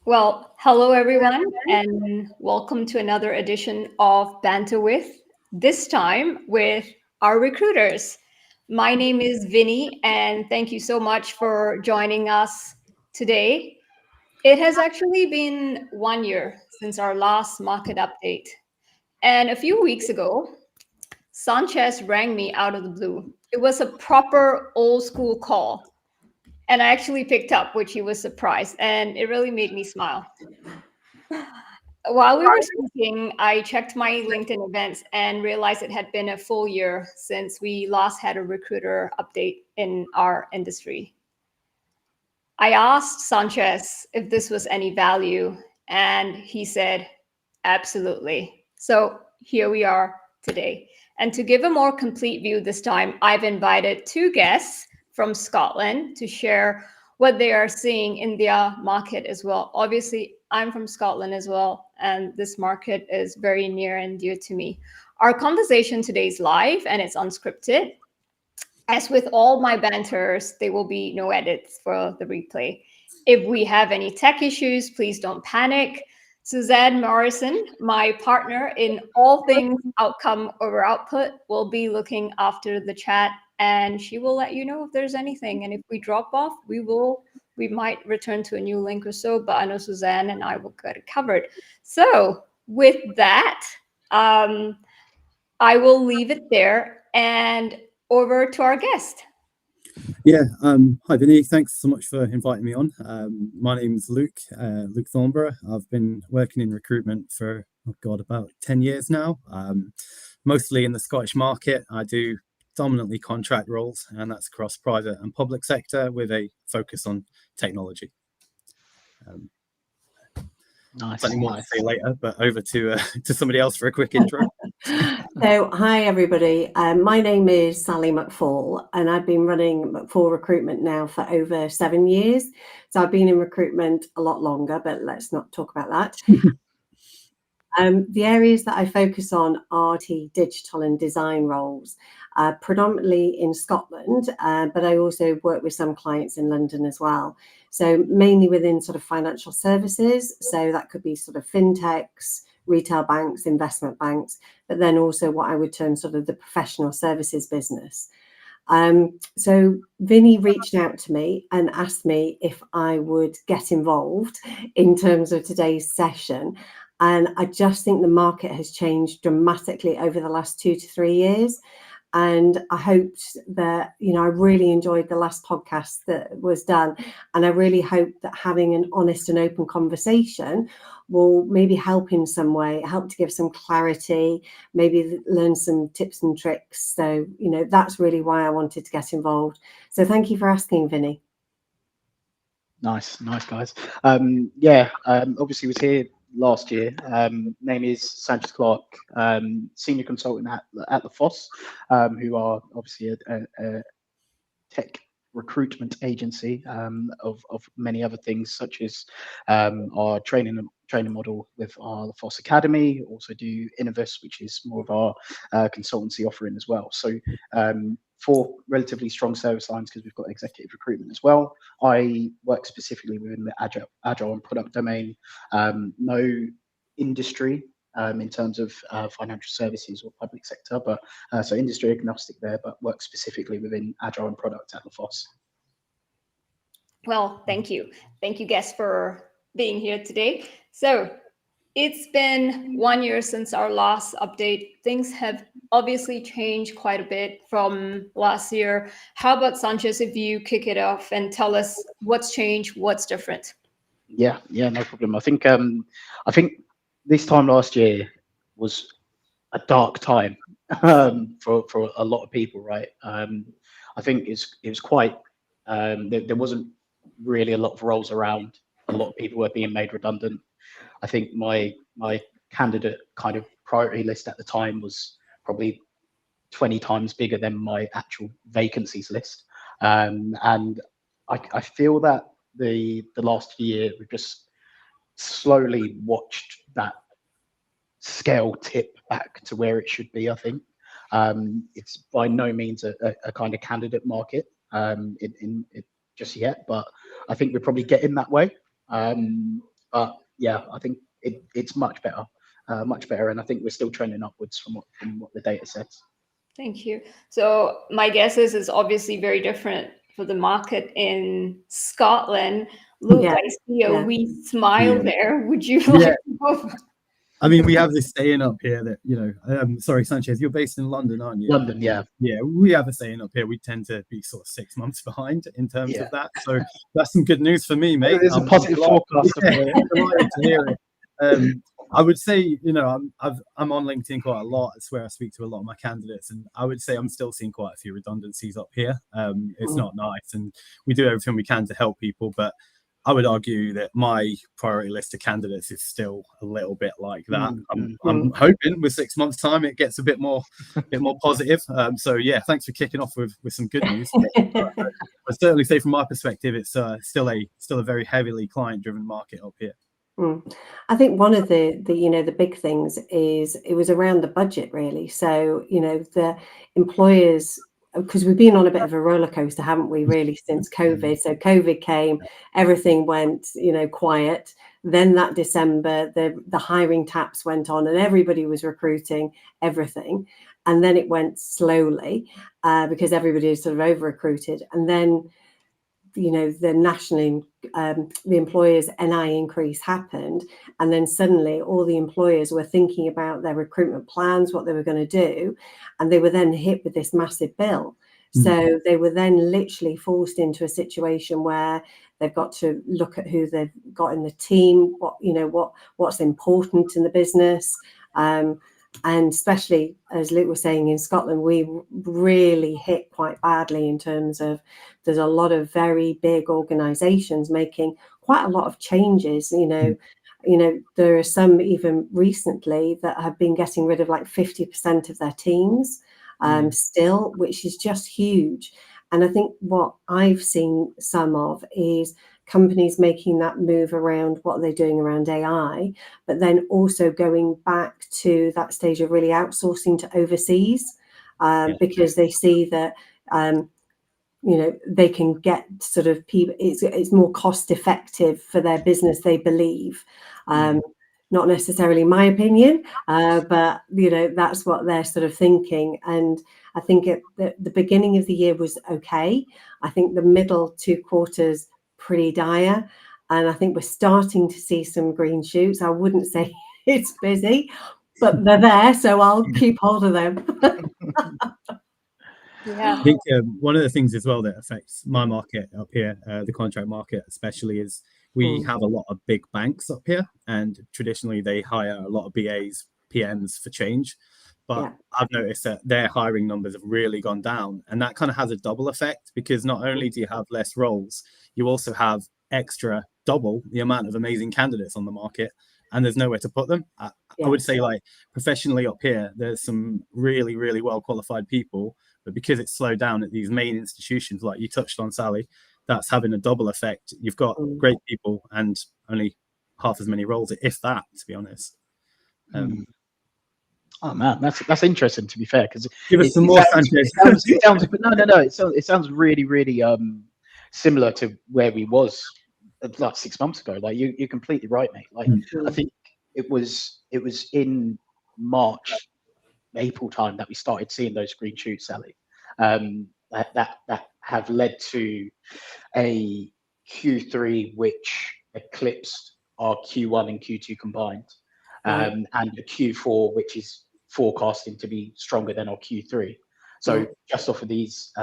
Well, hello everyone, and welcome to another edition of Banter with, this time with our recruiters. My name is Vinny, and thank you so much for joining us today. It has actually been 1 year since our last market update. And a few weeks ago, Sanchez rang me out of the blue. It was a proper old school call. And I actually picked up, which he was surprised, and it really made me smile. While we were speaking, I checked my LinkedIn events and realized it had been a full year since we last had a recruiter update in our industry. I asked Sanchez if this was any value, and he said, absolutely. So here we are today. And to give a more complete view this time, I've invited two guests from Scotland to share what they are seeing in their market as well. Obviously, I'm from Scotland as well, and this market is very near and dear to me. Our conversation today is live and it's unscripted. As with all my banters, there will be no edits for the replay. If we have any tech issues, please don't panic. Suzanne Morrison, my partner in all things outcome over output, will be looking after the chat and she will let you know if there's anything. And if we drop off, we might return to a new link or so, but I know Suzanne and I will get it covered. So with that, I will leave it there and over to our guest. Hi Vinny, thanks so much for inviting me on. My name's Luke Thornborrow. I've been working in recruitment for, about 10 years now, mostly in the Scottish market. I do dominantly contract roles, and that's across private and public sector with a focus on technology. Nice. Something more to say later, but over to somebody else for a quick intro. So, hi everybody. My name is Sally McFall, and I've been running McFall Recruitment now for over 7 years. So I've been in recruitment a lot longer, but let's not talk about that. The areas that I focus on are digital and design roles, predominantly in Scotland, but I also work with some clients in London as well. So mainly within sort of financial services. So that could be sort of fintechs, retail banks, investment banks, but then also what I would term sort of the professional services business. So Vinny reached out to me and asked me if I would get involved in terms of today's session. And I just think the market has changed dramatically over the last 2 to 3 years. And I hoped that, I really enjoyed the last podcast that was done. And I really hope that having an honest and open conversation will maybe help in some way, help to give some clarity, maybe learn some tips and tricks. So, that's really why I wanted to get involved. So thank you for asking, Vinny. Nice guys. Obviously was here last year. Name is Sanches Clarke, senior consultant at the Fosse, who are obviously a tech recruitment agency of many other things, such as our training model with our Fosse Academy. Also do Innovus, which is more of our consultancy offering as well. So 4 relatively strong service lines because we've got executive recruitment as well. I work specifically within the agile and product domain. No industry in terms of financial services or public sector, but so industry agnostic there, but work specifically within agile and product at the Fosse. Well, thank you. Thank you, guests, for being here today. So it's been 1 year since our last update. Things have obviously changed quite a bit from last year. How about Sanchez, if you kick it off and tell us what's changed, what's different? Yeah, no problem. I think this time last year was a dark time for a lot of people, right? I think it was quite there wasn't really a lot of roles around. A lot of people were being made redundant. I think my candidate kind of priority list at the time was probably 20 times bigger than my actual vacancies list, and I feel that the last year we've just slowly watched that scale tip back to where it should be. I think it's by no means a kind of candidate market in just yet, but I think we're probably getting that way. But yeah, I think it's much better, and I think we're still trending upwards from what the data says. Thank you. So my guess is it's obviously very different for the market in Scotland. Luke, Yeah, I see a yeah. wee smile Yeah. there. Would you like to go? I mean, we have this saying up here that, sorry, Sanchez, you're based in London, aren't you? London, yeah. Yeah, we have a saying up here. We tend to be sort of 6 months behind in terms Yeah. of that. So that's some good news for me, mate. There's a positive forecast. Yeah, I'm delighted to hear it. I would say, I'm on LinkedIn quite a lot. It's where I speak to a lot of my candidates, and I would say I'm still seeing quite a few redundancies up here. It's not nice, and we do everything we can to help people, but I would argue that my priority list of candidates is still a little bit like that. I'm hoping with 6 months' time it gets a bit more positive. So yeah, thanks for kicking off with some good news. I'd certainly say from my perspective, it's still a very heavily client-driven market up here. I think one of the big things is it was around the budget, really. So the employers, because we've been on a bit of a roller coaster, haven't we, really, since COVID? So COVID came, everything went quiet. Then that December, the hiring taps went on, and everybody was recruiting everything. And then it went slowly because everybody is sort of over recruited. And then the national the employers' NI increase happened, and then suddenly all the employers were thinking about their recruitment plans, what they were going to do, and they were then hit with this massive bill. So they were then literally forced into a situation where they've got to look at who they've got in the team, what's important in the business. And especially, as Luke was saying, in Scotland, we really hit quite badly in terms of there's a lot of very big organisations making quite a lot of changes. There are some even recently that have been getting rid of like 50% of their teams still, which is just huge. And I think what I've seen some of is companies making that move around what they're doing around AI, but then also going back to that stage of really outsourcing to overseas because they see that they can get sort of people. It's more cost effective for their business, they believe. Not necessarily my opinion, but that's what they're sort of thinking. And I think at the beginning of the year was okay. I think the middle 2 quarters pretty dire, and I think we're starting to see some green shoots. I wouldn't say it's busy, but they're there, so I'll keep hold of them. Yeah. I think one of the things as well that affects my market up here, the contract market especially, is we have a lot of big banks up here, and traditionally they hire a lot of BAs, PMs for change. But I've noticed that their hiring numbers have really gone down, and that kind of has a double effect, because not only do you have less roles, you also have double the amount of amazing candidates on the market, and there's nowhere to put them. I would say, like, professionally up here, there's some really, really well qualified people, but because it's slowed down at these main institutions, like you touched on, Sally, that's having a double effect. You've got great people and only half as many roles, if that, to be honest. Oh man, that's interesting, to be fair, because give us some more, Sanchez. It sounds really, really similar to where we was like 6 months ago. Like you're completely right, mate. Like I think it was in March, April time that we started seeing those green shoots, Sally. That have led to a Q3 which eclipsed our Q1 and Q2 combined, and a Q4 which is forecasting to be stronger than our Q3. So just off of these,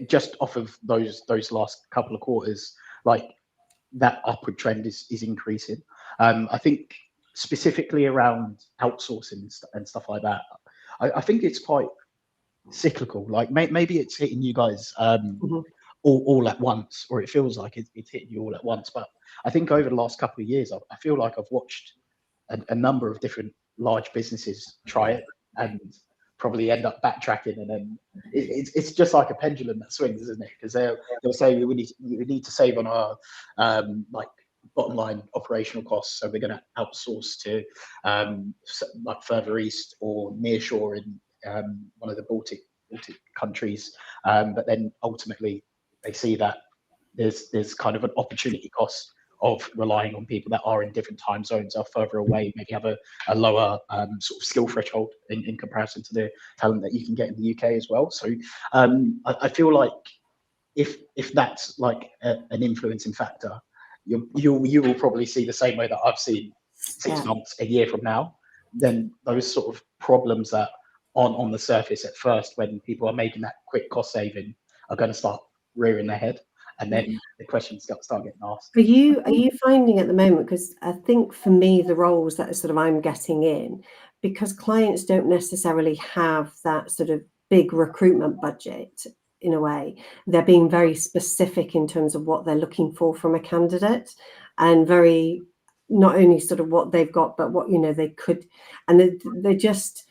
just off of those last couple of quarters, like that upward trend is increasing. I think specifically around outsourcing and stuff like that, I think it's quite cyclical. Like maybe it's hitting you guys all at once, or it feels like it's hitting you all at once. But I think over the last couple of years, I feel like I've watched a number of different large businesses try it and probably end up backtracking, and then it's just like a pendulum that swings, isn't it? Because they'll say we need to save on our like bottom line operational costs, so we're going to outsource to like further east or nearshore in one of the Baltic countries, but then ultimately they see that there's kind of an opportunity cost of relying on people that are in different time zones, are further away, maybe have a lower sort of skill threshold in comparison to the talent that you can get in the UK as well. So I feel like if that's like an influencing factor, you will probably see the same way that I've seen 6 months, a year from now. Then those sort of problems that on the surface at first, when people are making that quick cost saving, are going to start rearing their head, and then the questions start getting asked. Are you finding at the moment, because I think for me the roles that sort of I'm getting in, because clients don't necessarily have that sort of big recruitment budget, in a way, they're being very specific in terms of what they're looking for from a candidate, and very not only sort of what they've got, but what they could, and they're just,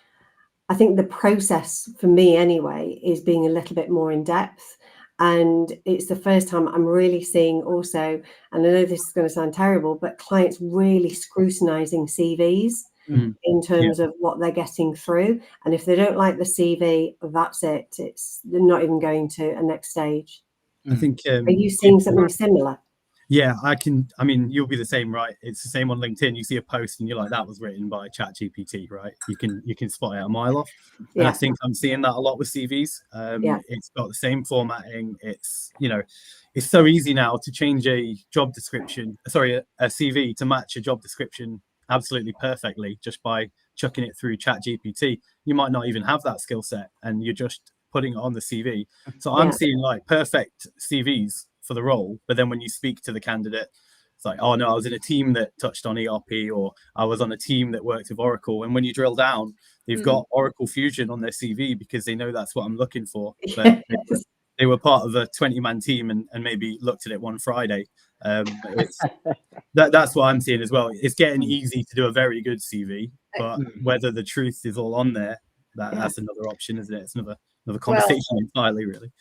I think the process for me anyway is being a little bit more in depth. And it's the first time I'm really seeing also, and I know this is going to sound terrible, but clients really scrutinizing CVs in terms of what they're getting through. And if they don't like the CV, that's it. They're not even going to a next stage. I think. Are you seeing something similar? Yeah, I mean, you'll be the same, right? It's the same on LinkedIn. You see a post and you're like, that was written by ChatGPT, right? You can spot it a mile off. And I think I'm seeing that a lot with CVs. It's got the same formatting. It's, it's so easy now to change a job description, a CV to match a job description absolutely perfectly just by chucking it through ChatGPT. You might not even have that skill set and you're just putting it on the CV. So I'm seeing like perfect CVs for the role, but then when you speak to the candidate, it's like, oh no, I was in a team that touched on ERP, or I was on a team that worked with Oracle. And when you drill down, they've got Oracle Fusion on their CV because they know that's what I'm looking for. But they were part of a 20-man team and maybe looked at it one Friday. That's what I'm seeing as well. It's getting easy to do a very good CV, but whether the truth is all on there, that's another option, isn't it? It's another conversation entirely, really.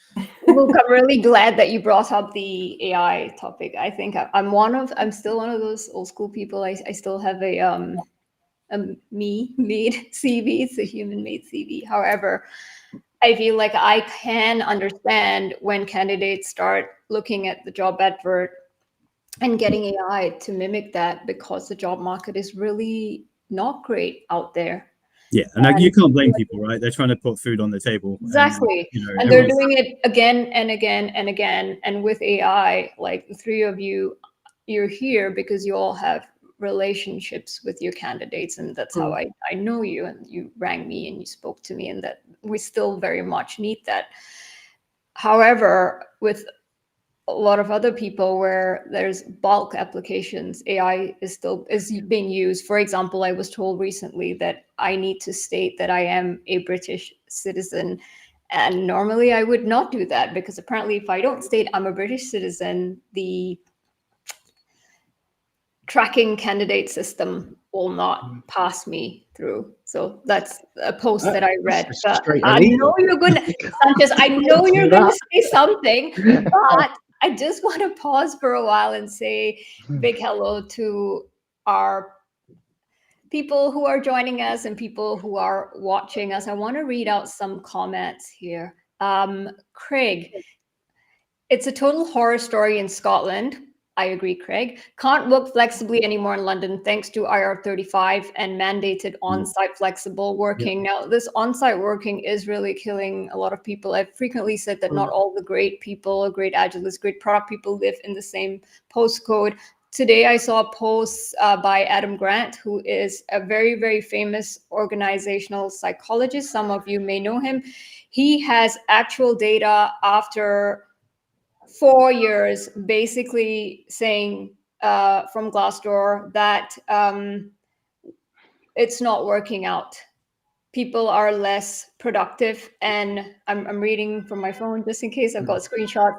Luke, I'm really glad that you brought up the AI topic. I think I'm still one of those old school people. I still have a me-made CV. It's a human-made CV. However, I feel like I can understand when candidates start looking at the job advert and getting AI to mimic that, because the job market is really not great out there. Yeah, and you can't blame people, right? They're trying to put food on the table. Exactly. And they're doing it again and again and again. And with AI, like the three of you, you're here because you all have relationships with your candidates. And that's how I know you. And you rang me and you spoke to me, and that we still very much need that. However, with a lot of other people where there's bulk applications, AI is being used. For example, I was told recently that I need to state that I am a British citizen. And normally I would not do that, because apparently if I don't state I'm a British citizen, the tracking candidate system will not pass me through. So that's a post that I read. But I know you're going to, Sanches, I know you're going to say something, but I just want to pause for a while and say big hello to our people who are joining us and people who are watching us. I want to read out some comments here. Craig, it's a total horror story in Scotland. I agree, Craig. Can't work flexibly anymore in London thanks to IR35 and mandated on-site flexible working. Now, this on-site working is really killing a lot of people. I've frequently said that not all the great people, great Agilists, great product people live in the same postcode. Today, I saw a post by Adam Grant, who is a very, very famous organizational psychologist. Some of you may know him. He has actual data after 4 years, basically saying from Glassdoor that it's not working out. People are less productive, and I'm reading from my phone just in case I've got a screenshot,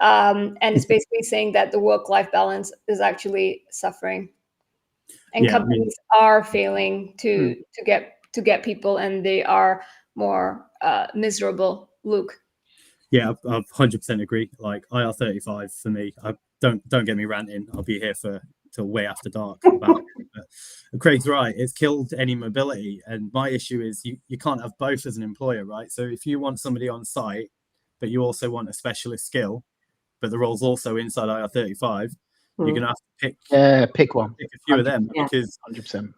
and it's basically saying that the work-life balance is actually suffering, and companies are failing to get people, and they are more miserable. Luke. Yeah, I 100% agree. Like IR35 for me, don't get me ranting. I'll be here till way after dark about it. But Craig's right. It's killed any mobility. And my issue is you can't have both as an employer, right? So if you want somebody on site, but you also want a specialist skill, but the role's also inside IR35, you're going to have to pick one. Pick a few of them, because 100%.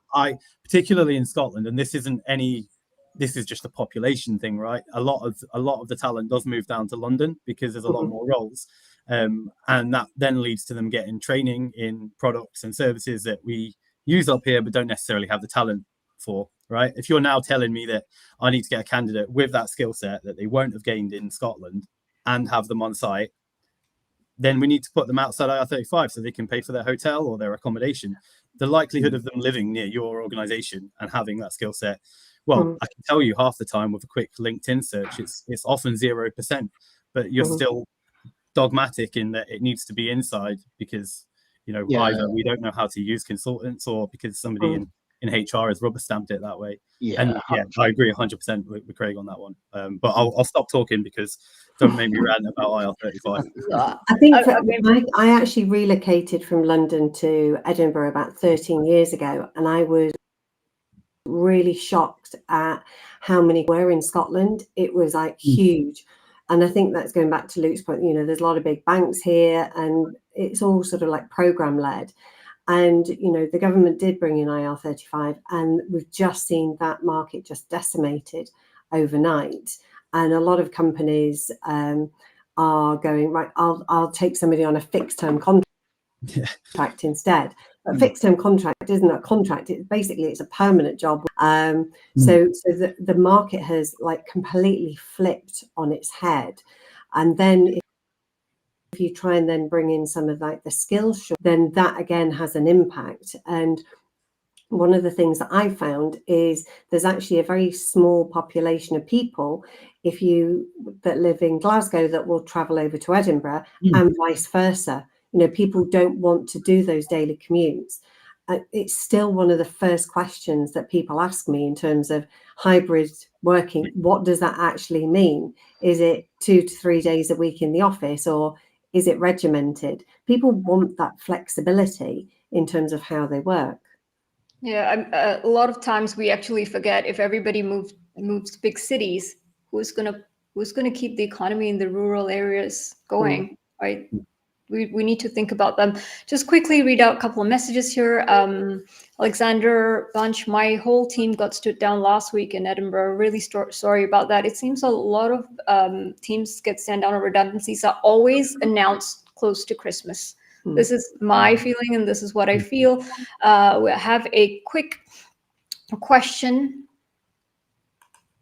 Particularly in Scotland, and this is just a population thing, right? A lot of the talent does move down to London because there's a lot more roles, and that then leads to them getting training in products and services that we use up here but don't necessarily have the talent for, right? If you're now telling me that I need to get a candidate with that skill set that they won't have gained in Scotland and have them on site, then we need to put them outside IR35 so they can pay for their hotel or their accommodation. The likelihood of them living near your organization and having that skill set, well, I can tell you half the time with a quick LinkedIn search, it's often 0%, but you're still dogmatic in that it needs to be inside because, either we don't know how to use consultants or because somebody in HR has rubber stamped it that way. I agree 100% with Craig on that one. But I'll stop talking because don't make me rant about IR35. I think I actually relocated from London to Edinburgh about 13 years ago, and I was really shocked at how many were in Scotland. It was like huge. And I think that's going back to Luke's point, there's a lot of big banks here and it's all sort of like program led. And, the government did bring in IR35 and we've just seen that market just decimated overnight. And a lot of companies are going, right, I'll take somebody on a fixed term contract instead. A fixed term contract isn't a contract. It's a permanent job. So the market has like completely flipped on its head. And then if you try and then bring in some of like the skills, then that again has an impact. And one of the things that I found is there's actually a very small population of people that live in Glasgow that will travel over to Edinburgh and vice versa. People don't want to do those daily commutes. It's still one of the first questions that people ask me in terms of hybrid working. What does that actually mean? Is it 2 to 3 days a week in the office or is it regimented? People want that flexibility in terms of how they work. Yeah, a lot of times we actually forget if everybody moves to big cities, who's gonna keep the economy in the rural areas going, right? We need to think about them. Just quickly read out a couple of messages here. Alexander Bunch, my whole team got stood down last week in Edinburgh. Really sorry about that. It seems a lot of teams get sent down, or redundancies are always announced close to Christmas. This is my feeling, and this is what I feel. We have a quick question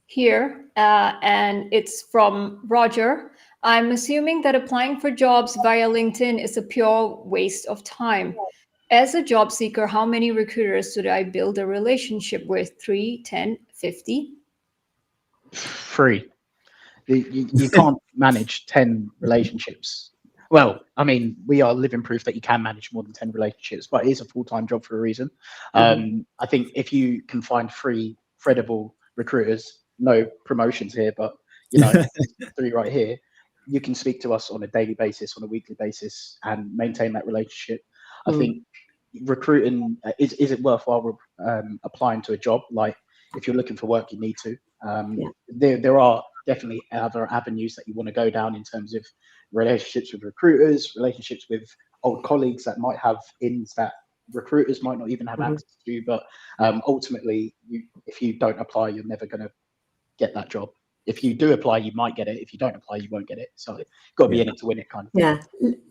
here, and it's from Roger. I'm assuming that applying for jobs via LinkedIn is a pure waste of time. As a job seeker, how many recruiters should I build a relationship with? 3, 10, 50? 3. You can't manage 10 relationships. Well, I mean, we are living proof that you can manage more than 10 relationships, but it is a full-time job for a reason. I think if you can find 3 credible recruiters, no promotions here, but 3 right here, you can speak to us on a daily basis, on a weekly basis, and maintain that relationship. I think recruiting, is it worthwhile applying to a job? Like, if you're looking for work, you need to. There are definitely other avenues that you want to go down in terms of relationships with recruiters, relationships with old colleagues that might have ins that recruiters might not even have access to. But ultimately, if you don't apply, you're never going to get that job. If you do apply, you might get it. If you don't apply, you won't get it. So you've got to be in it to win it, kind of thing. Yeah,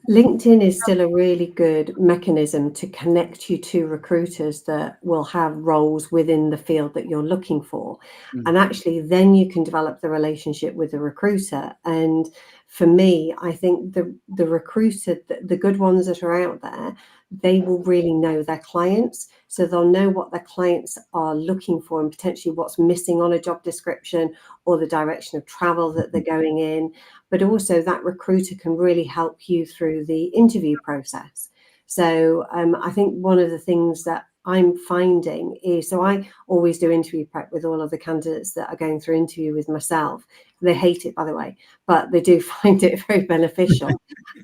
LinkedIn is still a really good mechanism to connect you to recruiters that will have roles within the field that you're looking for. And actually, then you can develop the relationship with the recruiter. And for me, I think the recruiter, the good ones that are out there, they will really know their clients. So they'll know what their clients are looking for and potentially what's missing on a job description or the direction of travel that they're going in. But also that recruiter can really help you through the interview process. So I think one of the things that I'm finding is, so I always do interview prep with all of the candidates that are going through interview with myself. They hate it, by the way, but they do find it very beneficial.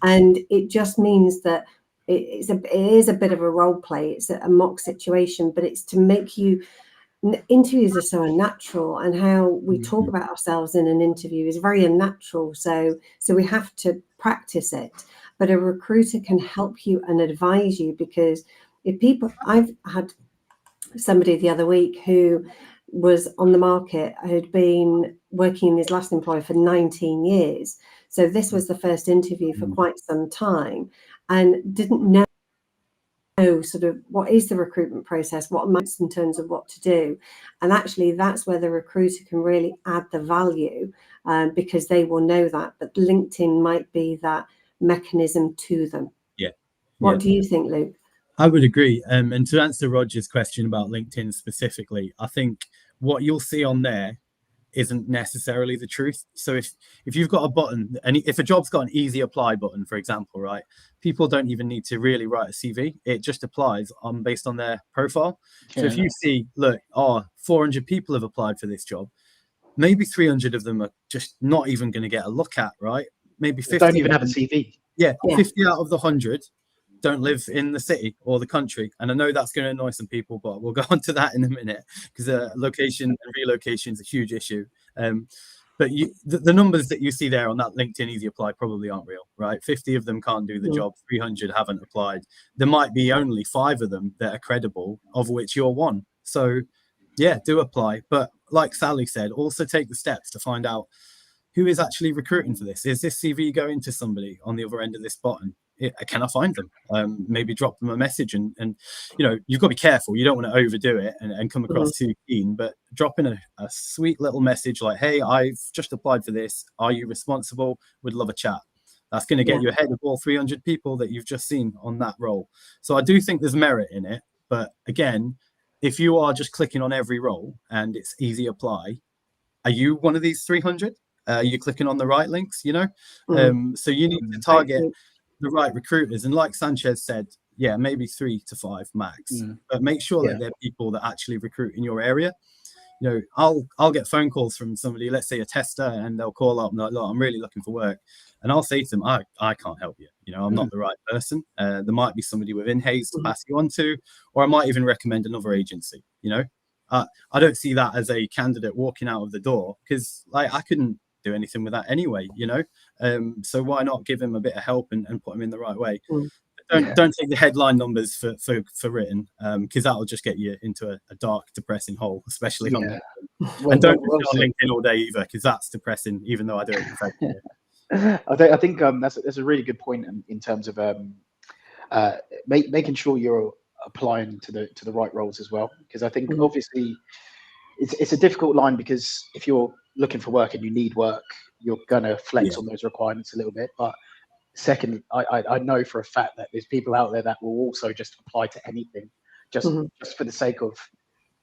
And it just means that it is a bit of a role play. It's a mock situation, but it's to make you, interviews are so unnatural, and how we talk about ourselves in an interview is very unnatural. So we have to practice it. but a recruiter can help you and advise you, because if people, I've had somebody the other week who was on the market, who'd been working in his last employer for 19 years. So this was the first interview for quite some time, and didn't know sort of what is the recruitment process, what amounts in terms of what to do. And actually that's where the recruiter can really add the value, because they will know that, but LinkedIn might be that mechanism to them. Yeah. What do you think, Luke? I would agree. And to answer Roger's question about LinkedIn specifically, I think what you'll see on there isn't necessarily the truth. So if you've got a button, and if a job's got an easy apply button, for example, right, people don't even need to really write a CV. It just applies based on their profile. Yeah. So if you see, look, 400 people have applied for this job, maybe 300 of them are just not even going to get a look at, right? Maybe 50 don't even have a CV. Yeah, 50 out of the 100 don't live in the city or the country. And I know that's going to annoy some people, but we'll go on to that in a minute, because location and relocation is a huge issue. But the numbers that you see there on that LinkedIn Easy Apply probably aren't real, right? 50 of them can't do the job, 300 haven't applied. There might be only 5 of them that are credible, of which you're one. So yeah, do apply. But like Sally said, also take the steps to find out who is actually recruiting for this. Is this CV going to somebody on the other end of this button? Can I find them? Maybe drop them a message, and you've got to be careful. You don't want to overdo it and come across too keen, but drop in a sweet little message like, hey, I've just applied for this. Are you responsible? Would love a chat. That's going to get you ahead of all 300 people that you've just seen on that role. So I do think there's merit in it. But again, if you are just clicking on every role and it's easy apply, are you one of these 300? Are you clicking on the right links, So you need to target the right recruiters. And like Sanches said, maybe 3 to 5 max, but make sure that they're people that actually recruit in your area. I'll get phone calls from somebody, let's say a tester, and they'll call up and they're like, look, I'm really looking for work. And I'll say to them, I can't help you. I'm not the right person. There might be somebody within Hayes to pass you on to, or I might even recommend another agency. I don't see that as a candidate walking out of the door, because I couldn't do anything with that anyway, so why not give him a bit of help and put him in the right way. Don't take the headline numbers for written, because that'll just get you into a dark, depressing hole, especially on LinkedIn. And don't do it on LinkedIn all day either, because that's depressing, even though I do it professionally. I think that's a really good point in terms of making sure you're applying to the right roles as well, because I think obviously it's a difficult line, because if you're looking for work and you need work, you're gonna flex on those requirements a little bit. But second, I know for a fact that there's people out there that will also just apply to anything, just for the sake of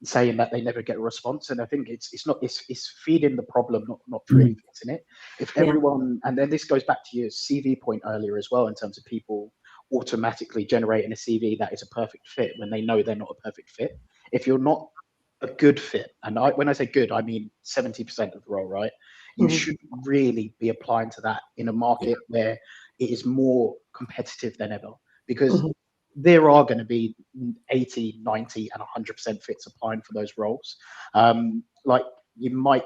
saying that they never get a response. And I think it's feeding the problem, not really fixing it. If everyone, and then this goes back to your CV point earlier as well, in terms of people automatically generating a CV that is a perfect fit when they know they're not a perfect fit. If you're not a good fit, and when I say good, I mean 70% of the role, right? You should really be applying to that in a market where it is more competitive than ever, because there are going to be 80, 90, and 100% fits applying for those roles. Like, you might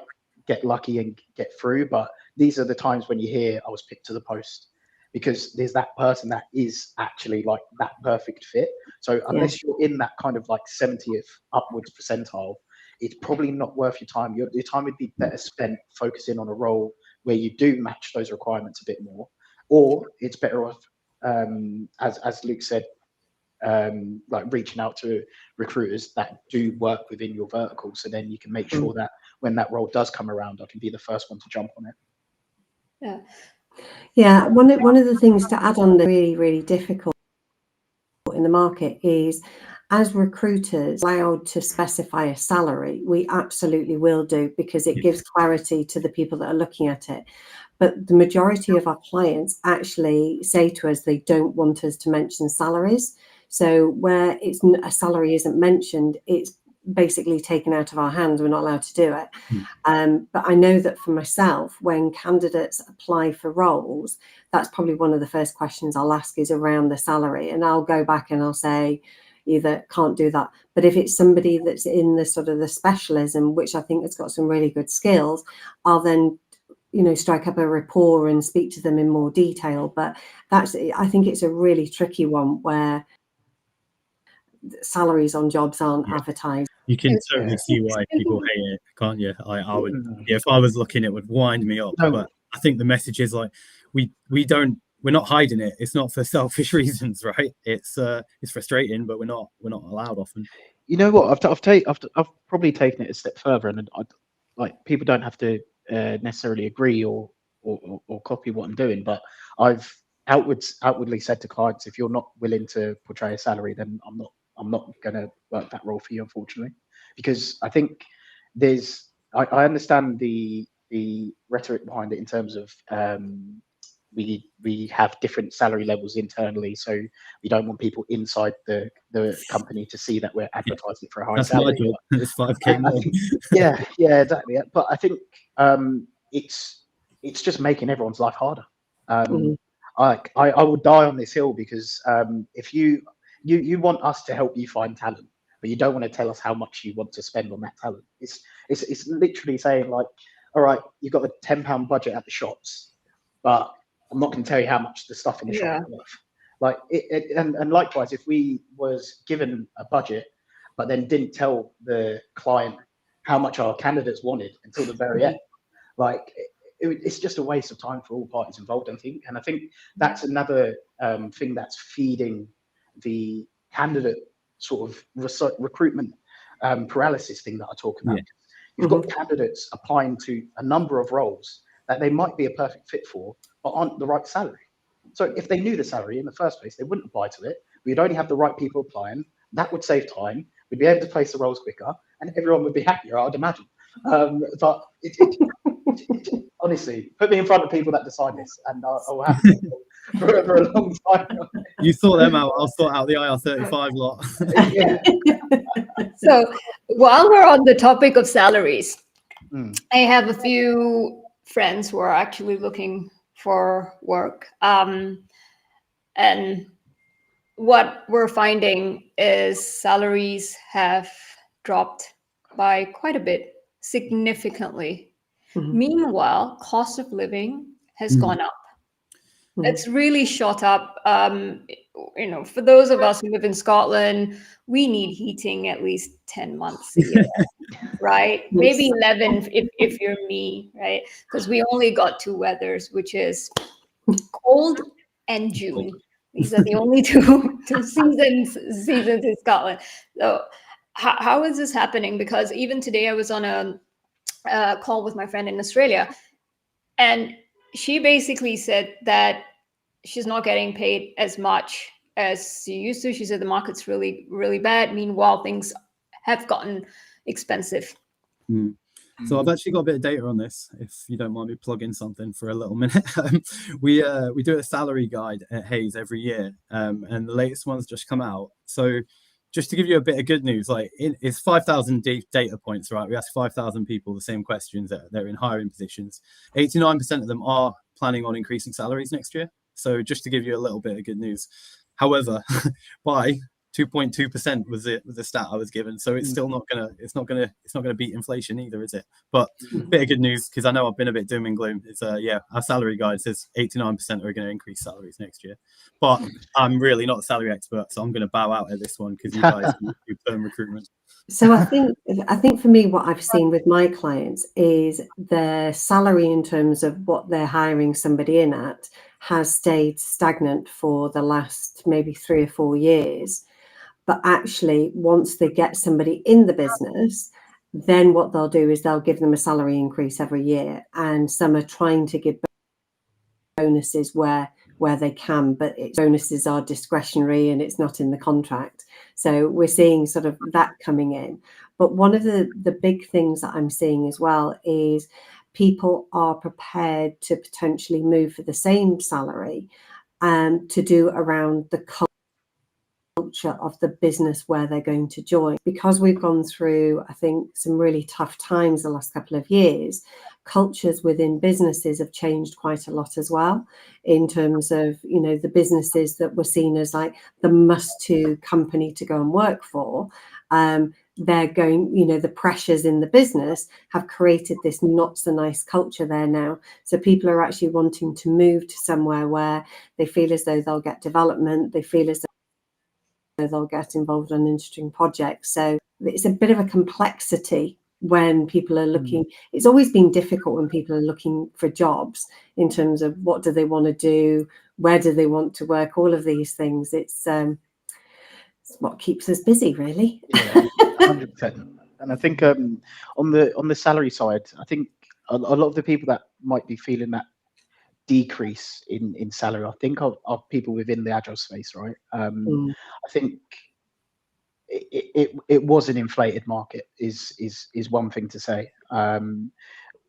get lucky and get through, but these are the times when you hear, I was picked to the post, because there's that person that is actually like that perfect fit. So unless you're in that kind of like 70th upwards percentile, it's probably not worth your time. Your time would be better spent focusing on a role where you do match those requirements a bit more, or it's better off, as Luke said, like reaching out to recruiters that do work within your vertical, so then you can make sure that when that role does come around, I can be the first one to jump on it. Yeah, one of the things to add on that's really, really difficult in the market is, as recruiters allowed to specify a salary, we absolutely will do, because it gives clarity to the people that are looking at it. But the majority of our clients actually say to us they don't want us to mention salaries. So where a salary isn't mentioned, it's basically taken out of our hands. We're not allowed to do it. But I know that for myself, when candidates apply for roles, that's probably one of the first questions I'll ask is around the salary. And I'll go back and I'll say, either can't do that. But if it's somebody that's in the sort of the specialism, which I think has got some really good skills, I'll then strike up a rapport and speak to them in more detail. But I think it's a really tricky one where salaries on jobs aren't advertised. You can totally see why people hate it, can't you? I would, if I was looking, it would wind me up. But I think the message is like, we're not hiding it. It's not for selfish reasons, right? It's frustrating, but we're not allowed often. You know what? I've probably taken it a step further, and like people don't have to necessarily agree or copy what I'm doing, but I've outwardly said to clients, if you're not willing to portray a salary, then I'm not going to work that role for you, unfortunately, because I think I understand the rhetoric behind it in terms of we have different salary levels internally, so we don't want people inside the company to see that we're advertising for a high salary. It's 5K more. Yeah, exactly. But I think it's just making everyone's life harder. I will die on this hill because if you want us to help you find talent, but you don't want to tell us how much you want to spend on that talent. It's literally saying like, all right, you've got a £10 budget at the shops, but I'm not going to tell you how much the stuff in the shop is worth. Like and likewise, if we was given a budget, but then didn't tell the client how much our candidates wanted until the very end, like it's just a waste of time for all parties involved, I think. And I think that's another thing that's feeding the candidate sort of recruitment paralysis thing that I talk about. You've got candidates applying to a number of roles that they might be a perfect fit for, but aren't the right salary. So if they knew the salary in the first place, they wouldn't apply to it. We'd only have the right people applying. That would save time. We'd be able to place the roles quicker, and everyone would be happier, I'd imagine. But honestly, put me in front of people that decide this, and I'll have it for a long time. You sort them out. I'll sort out the IR35 lot. So while we're on the topic of salaries, I have a few friends who are actually looking for work. And what we're finding is salaries have dropped by quite a bit, significantly. Meanwhile, cost of living has gone up. It's really shot up. For those of us who live in Scotland, we need heating at least 10 months a year, right? Maybe 11 if you're me, right? Because we only got 2 weathers, which is cold and June. These are the only two seasons in Scotland. So how is this happening? Because even today I was on a call with my friend in Australia, and she basically said that she's not getting paid as much as she used to. She said the market's really, really bad. Meanwhile, things have gotten expensive. So I've actually got a bit of data on this, if you don't mind me plugging something for a little minute. We do a salary guide at Hayes every year, and the latest one's just come out. So just to give you a bit of good news, like it's 5,000 data points, right? We asked 5,000 people the same questions that they're in hiring positions. 89% of them are planning on increasing salaries next year. So just to give you a little bit of good news. However, by 2.2% was the stat I was given. So it's still not gonna beat inflation either, is it? But a bit of good news, because I know I've been a bit doom and gloom. It's our salary guide says 89% are going to increase salaries next year. But I'm really not a salary expert, so I'm going to bow out at this one because you guys do perm recruitment. So I think for me, what I've seen with my clients is their salary in terms of what they're hiring somebody in at has stayed stagnant for the last maybe 3 or 4 years. But actually, once they get somebody in the business, then what they'll do is they'll give them a salary increase every year. And some are trying to give bonuses where they can, but bonuses are discretionary and it's not in the contract. So we're seeing sort of that coming in. But one of the big things that I'm seeing as well is people are prepared to potentially move for the same salary to do around the culture of the business where they're going to join. Because we've gone through, I think, some really tough times the last couple of years, cultures within businesses have changed quite a lot as well, in terms of, you know, the businesses that were seen as like the must-to company to go and work for. They're going, you know, the pressures in the business have created this not so nice culture there now. So people are actually wanting to move to somewhere where they feel as though they'll get development, they feel as though they'll get involved in interesting projects. So it's a bit of a complexity when people are looking. It's always been difficult when people are looking for jobs in terms of what do they want to do, where do they want to work, all of these things. It's what keeps us busy, really. Yeah, 100%. And I think on the salary side, I think a lot of the people that might be feeling that decrease in salary, I think are people within the Agile space, right? I think it was an inflated market is one thing to say. And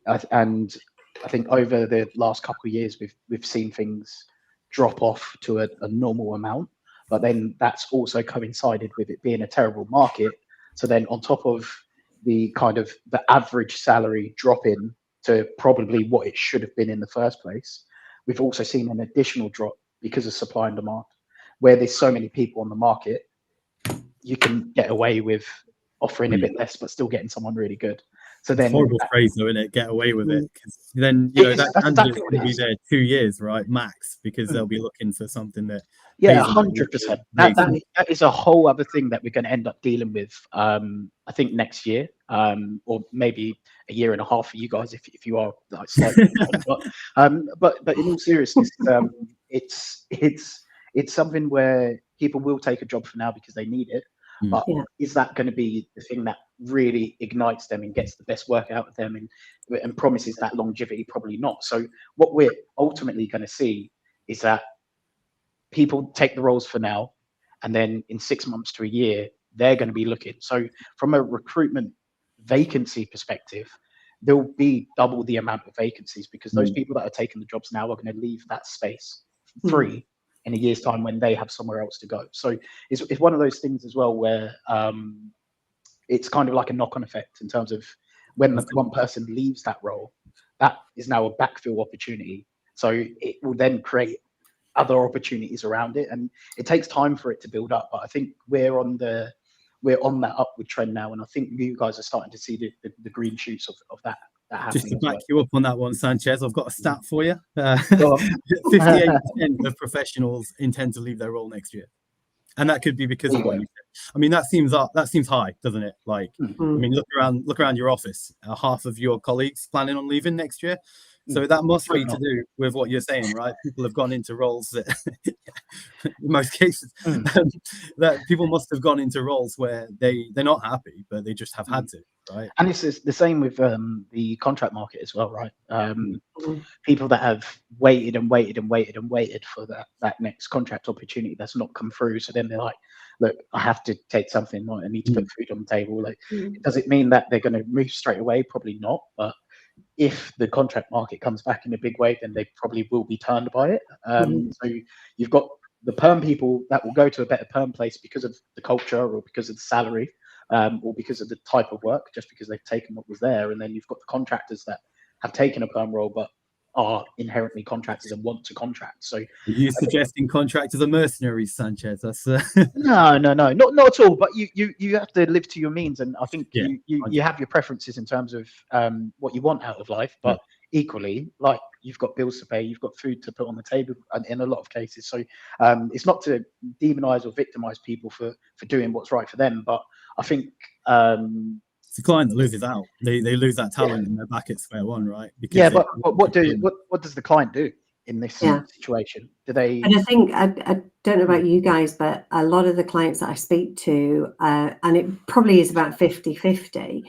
I think over the last couple of years, we've seen things drop off to a normal amount. But then that's also coincided with it being a terrible market. So then on top of the kind of the average salary dropping to probably what it should have been in the first place, we've also seen an additional drop because of supply and demand. Where there's so many people on the market, you can get away with offering a bit less, but still getting someone really good. So then, horrible phrase though, isn't it? Get away with it, because then, you know, that candidate's going to be there 2 years, right, max, because they'll be looking for something that. Yeah, 100%. That is a whole other thing that we're going to end up dealing with. I think next year, or maybe a year and a half for you guys if you are like slightly. but in all seriousness, it's something where people will take a job for now because they need it. But is that going to be the thing that really ignites them and gets the best work out of them and promises that longevity? Probably not. So what we're ultimately going to see is that people take the roles for now, and then in 6 months to a year, they're going to be looking. So from a recruitment vacancy perspective, there'll be double the amount of vacancies because those people that are taking the jobs now are going to leave that space free in a year's time when they have somewhere else to go. So it's one of those things as well where it's kind of like a knock-on effect in terms of when one person leaves that role, that is now a backfill opportunity. So it will then create other opportunities around it, and it takes time for it to build up. But I think we're on that upward trend now, and I think you guys are starting to see the green shoots of that happening. Just to back you up on that one, Sanchez, I've got a stat for you. 58% of professionals intend to leave their role next year, and that could be because of what you said. I mean, that seems high, doesn't it? Like, I mean, look around your office. Half of your colleagues planning on leaving next year. So that must be to do with what you're saying, right? People have gone into roles that, in most cases, that people must have gone into roles where they're not happy, but they just have had to, right? And it's the same with the contract market as well, right? People that have waited and waited and waited and waited for that next contract opportunity that's not come through. So then they're like, look, I have to take something. I need to put food on the table. Like, does it mean that they're going to move straight away? Probably not, but if the contract market comes back in a big way, then they probably will be turned by it. So you've got the perm people that will go to a better perm place because of the culture or because of the salary or because of the type of work, just because they've taken what was there. And then you've got the contractors that have taken a perm role but are inherently contractors and want to contract. So are you suggesting contractors are mercenaries, Sanchez? That's no, not at all. But you have to live to your means, and I think you have your preferences in terms of what you want out of life. But equally, like, you've got bills to pay, you've got food to put on the table in a lot of cases. So it's not to demonize or victimize people for doing what's right for them, but I think it's the client that loses out. They lose that talent and they're back at square one, right? Because but what does the client do in this situation? Do they? And I think I don't know about you guys, but a lot of the clients that I speak to, and it probably is about 50-50.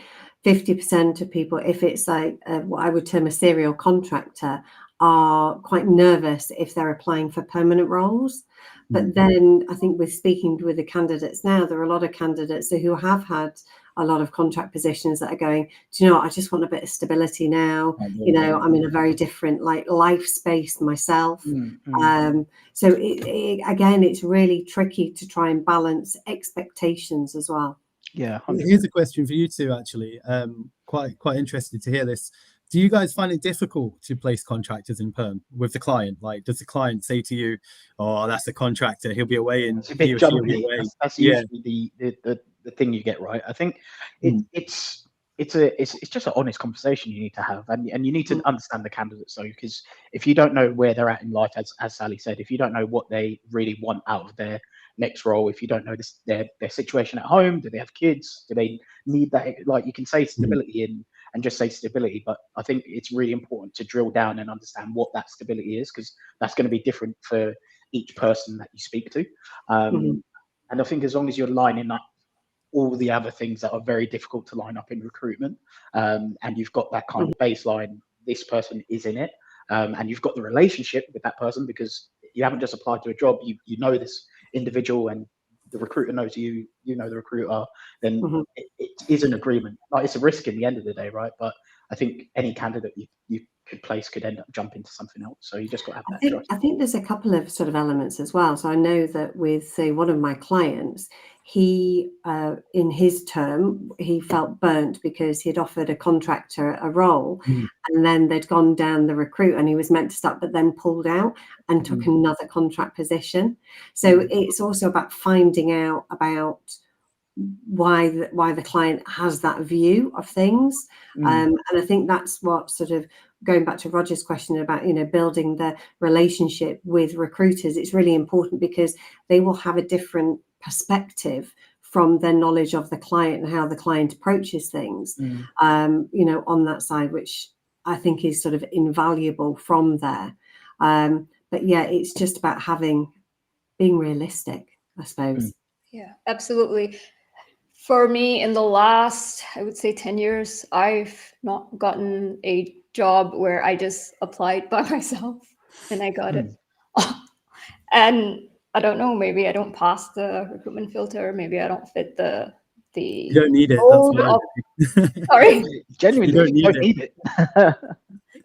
50% of people, if it's like what I would term a serial contractor, are quite nervous if they're applying for permanent roles. But then I think with speaking with the candidates now, there are a lot of candidates who have had a lot of contract positions that are going, do you know what, I just want a bit of stability now. You know, I'm in a very different like life space myself. So again, it's really tricky to try and balance expectations as well. Yeah. 100%. Here's a question for you two, actually. Quite interested to hear this. Do you guys find it difficult to place contractors in perm with the client? Like, does the client say to you, "Oh, that's a contractor. He'll be away in It's a bit jumpy. That's usually the thing you get, right? I think it's just an honest conversation you need to have, and you need to understand the candidate. So, because if you don't know where they're at in life, as Sally said, if you don't know what they really want out of their next role, if you don't know their situation at home, do they have kids, do they need that? Like, you can say stability and just say stability, but I think it's really important to drill down and understand what that stability is, because that's going to be different for each person that you speak to. And I think as long as you're lining up all the other things that are very difficult to line up in recruitment, and you've got that kind of baseline, this person is in it, and you've got the relationship with that person, because you haven't just applied to a job, you know this individual, and the recruiter knows you, you know the recruiter, then it is an agreement. Like, it's a risk in the end of the day, right? But I think any candidate you could place could end up jumping to something else. So you just got to have that trust. I think there's a couple of sort of elements as well. So I know that with, say, one of my clients, he, in his term, he felt burnt because he'd offered a contractor a role, and then they'd gone down the recruit, and he was meant to start, but then pulled out and took another contract position. So it's also about finding out about why the client has that view of things, and I think that's what, sort of going back to Roger's question about, you know, building the relationship with recruiters, it's really important, because they will have a different perspective from their knowledge of the client and how the client approaches things, you know, on that side, which I think is sort of invaluable from there. But yeah, it's just about being realistic, I suppose. Yeah, absolutely. For me, in the last, I would say 10 years, I've not gotten a job where I just applied by myself and I got it. And I don't know, maybe I don't pass the recruitment filter, maybe I don't fit the You don't need it. sorry. Genuinely, you don't need it.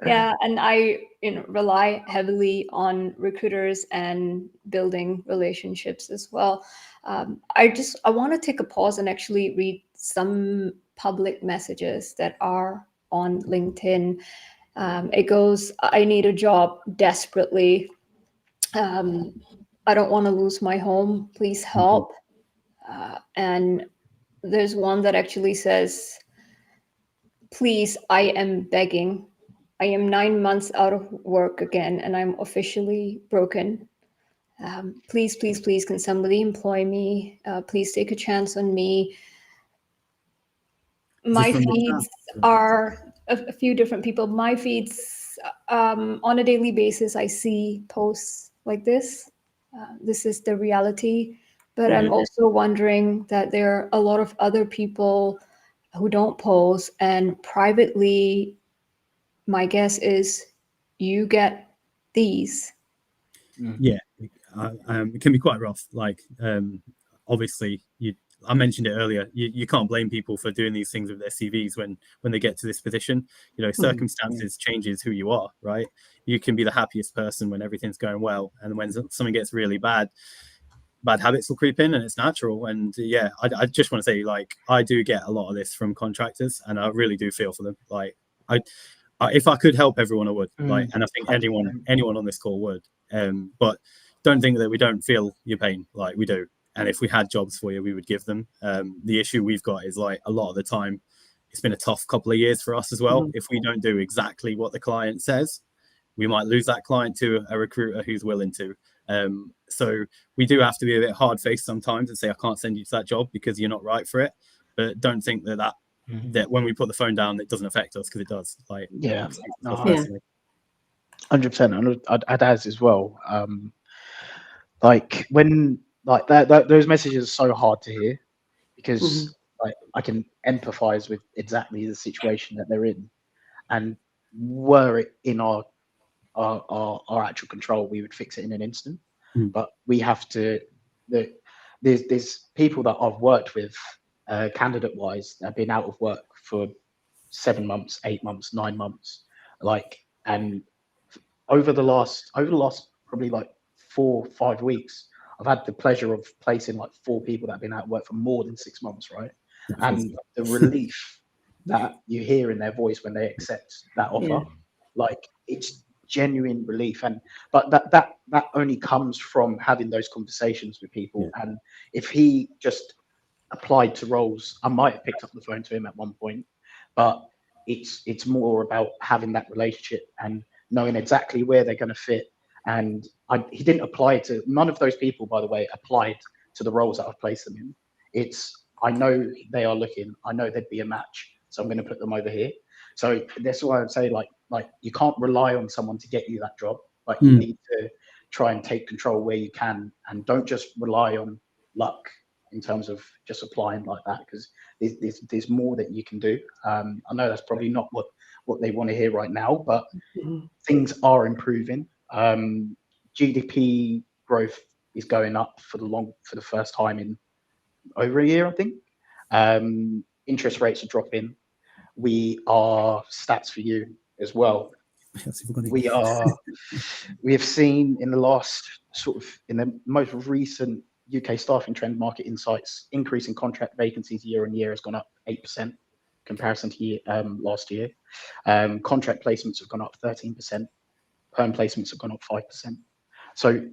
Yeah, and I rely heavily on recruiters and building relationships as well. I want to take a pause and actually read some public messages that are on LinkedIn. It goes, I need a job desperately. I don't want to lose my home. Please help. And there's one that actually says, please, I am begging. I am 9 months out of work again, and I'm officially broken. Please, please, please, can somebody employ me? Please take a chance on me. My feeds are a few different people. My feeds, on a daily basis, I see posts like this. This is the reality. But I'm also wondering that there are a lot of other people who don't post, and privately, my guess is you get these. Yeah, it can be quite rough. Like, obviously, I mentioned it earlier. You can't blame people for doing these things with their CVs when they get to this position. You know, circumstances changes who you are, right? You can be the happiest person when everything's going well, and when something gets really bad habits will creep in, and it's natural. And yeah, I just want to say, like, I do get a lot of this from contractors, and I really do feel for them. Like, if I could help everyone, I would. Like, and I think anyone on this call would. But don't think that we don't feel your pain. Like, we do. And if we had jobs for you, we would give them. The issue we've got is, like, a lot of the time, it's been a tough couple of years for us as well. If we don't do exactly what the client says, we might lose that client to a recruiter who's willing to. So we do have to be a bit hard-faced sometimes and say, I can't send you to that job because you're not right for it. But don't think that when we put the phone down, it doesn't affect us, because it does. Like, 100%. And I'd add as well. Like, when like that those messages are so hard to hear, because like, I can empathize with exactly the situation that they're in, and were it in our actual control, we would fix it in an instant. But we have to. There's people that I've worked with candidate-wise, have been out of work for 7 months, 8 months, 9 months, and over the last probably like 4 or 5 weeks, I've had the pleasure of placing like 4 people that have been out of work for more than 6 months, right? And the relief that you hear in their voice when they accept that offer, it's genuine relief. But that only comes from having those conversations with people. And if he just applied to roles, I might have picked up the phone to him at one point, but it's more about having that relationship and knowing exactly where they're going to fit. And he didn't apply to, none of those people, by the way, applied to the roles that I've placed them in. I know they are looking, I know they'd be a match, so I'm going to put them over here. So that's why I'd say like you can't rely on someone to get you that job. Like you need to try and take control where you can, and don't just rely on luck in terms of just applying like that, because there's more that you can do. I know that's probably not what they want to hear right now, but things are improving. GDP growth is going up for the first time in over a year, I think. Interest rates are dropping. We are, stats for you as well. We have seen in the most recent UK staffing trend market insights, increase in contract vacancies year on year has gone up 8% comparison to last year. Contract placements have gone up 13%. Perm placements have gone up 5%. So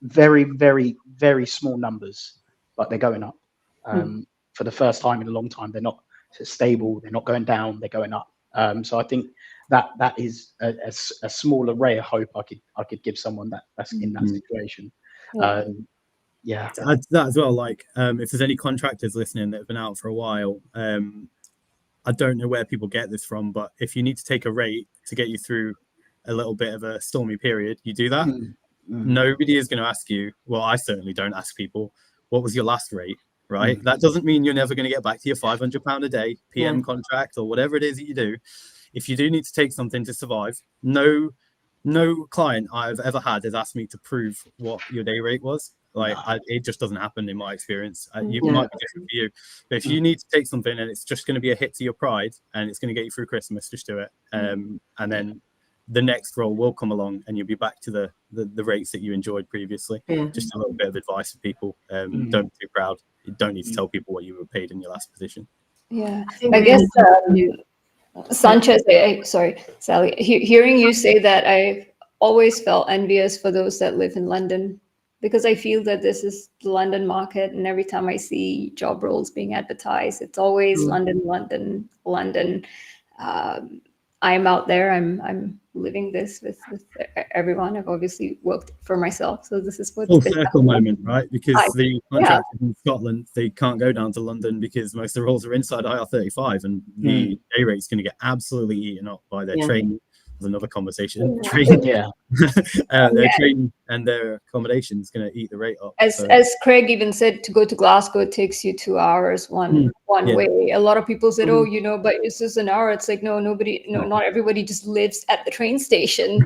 very, very, very small numbers, but they're going up. For the first time in a long time, they're not stable, they're not going down, they're going up. So I think that is a smaller ray of hope I could give someone that's in that situation. To add to that as well, like if there's any contractors listening that have been out for a while, I don't know where people get this from, but if you need to take a rate to get you through a little bit of a stormy period, you do that. Nobody is going to ask you, well, I certainly don't ask people, what was your last rate, right? That doesn't mean you're never going to get back to your £500 a day PM contract or whatever it is that you do. If you do need to take something to survive, no client I've ever had has asked me to prove what your day rate was. It just doesn't happen in my experience. You might be different for you, but if you need to take something and it's just going to be a hit to your pride and it's going to get you through Christmas, just do it. And then the next role will come along and you'll be back to the rates that you enjoyed previously. Just a little bit of advice for people. Don't be too proud. You don't need to tell people what you were paid in your last position. I guess Sanchez, sorry, Sally, hearing you say that, I've always felt envious for those that live in London, because I feel that this is the London market, and every time I see job roles being advertised, it's always London. I'm out there. I'm living this with everyone. I've obviously worked for myself, so this is what full circle moment, right? Because the contractors in Scotland, they can't go down to London because most of the roles are inside IR35, and the day rate's going to get absolutely eaten up by their train. There's another conversation. Their train and their accommodation is going to eat the rate up. As Craig even said, to go to Glasgow, it takes you 2 hours one way. A lot of people said, but it's just an hour. It's like, not everybody just lives at the train station.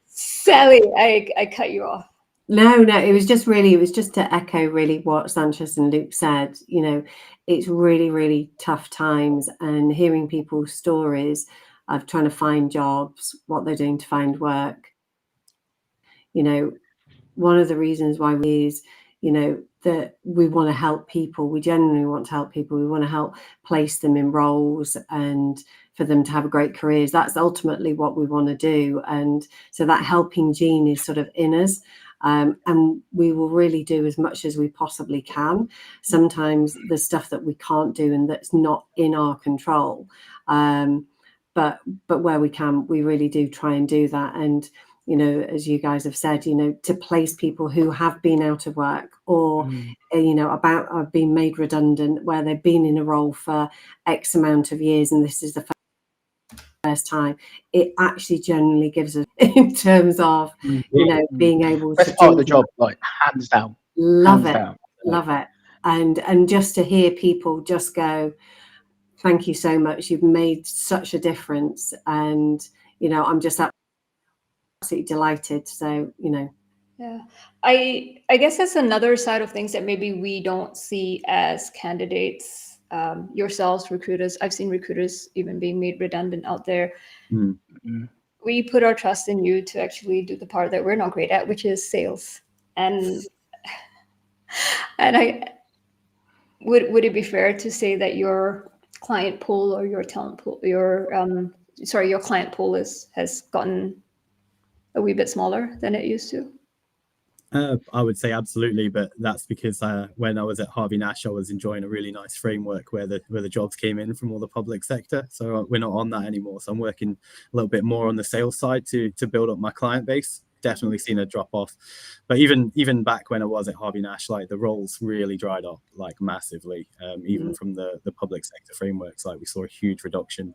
Sally, I cut you off. No, it was just to echo really what Sanchez and Luke said. It's really, really tough times, and hearing people's stories of trying to find jobs, what they're doing to find work. One of the reasons why is, that we want to help people. We genuinely want to help people. We want to help place them in roles and for them to have great careers. That's ultimately what we want to do. And so that helping gene is sort of in us. And we will really do as much as we possibly can. Sometimes there's stuff that we can't do and that's not in our control. But where we can, we really do try and do that. And, as you guys have said, to place people who have been out of work or, have been made redundant, where they've been in a role for X amount of years and this is the first time, it actually generally gives us in terms of being able to do the job, like hands down. Love it. And just to hear people just go, thank you so much, you've made such a difference, and I'm just absolutely delighted. So Yeah, I guess that's another side of things that maybe we don't see as candidates. Yourselves, recruiters. I've seen recruiters even being made redundant out there. We put our trust in you to actually do the part that we're not great at, which is sales. And I would it be fair to say that your client pool or your talent pool, your client pool has gotten a wee bit smaller than it used to? I would say absolutely, but that's because when I was at Harvey Nash, I was enjoying a really nice framework where the jobs came in from all the public sector. So we're not on that anymore. So I'm working a little bit more on the sales side to build up my client base. Definitely seen a drop off, but even back when I was at Harvey Nash, like the roles really dried up like massively. Even from the public sector frameworks, like we saw a huge reduction.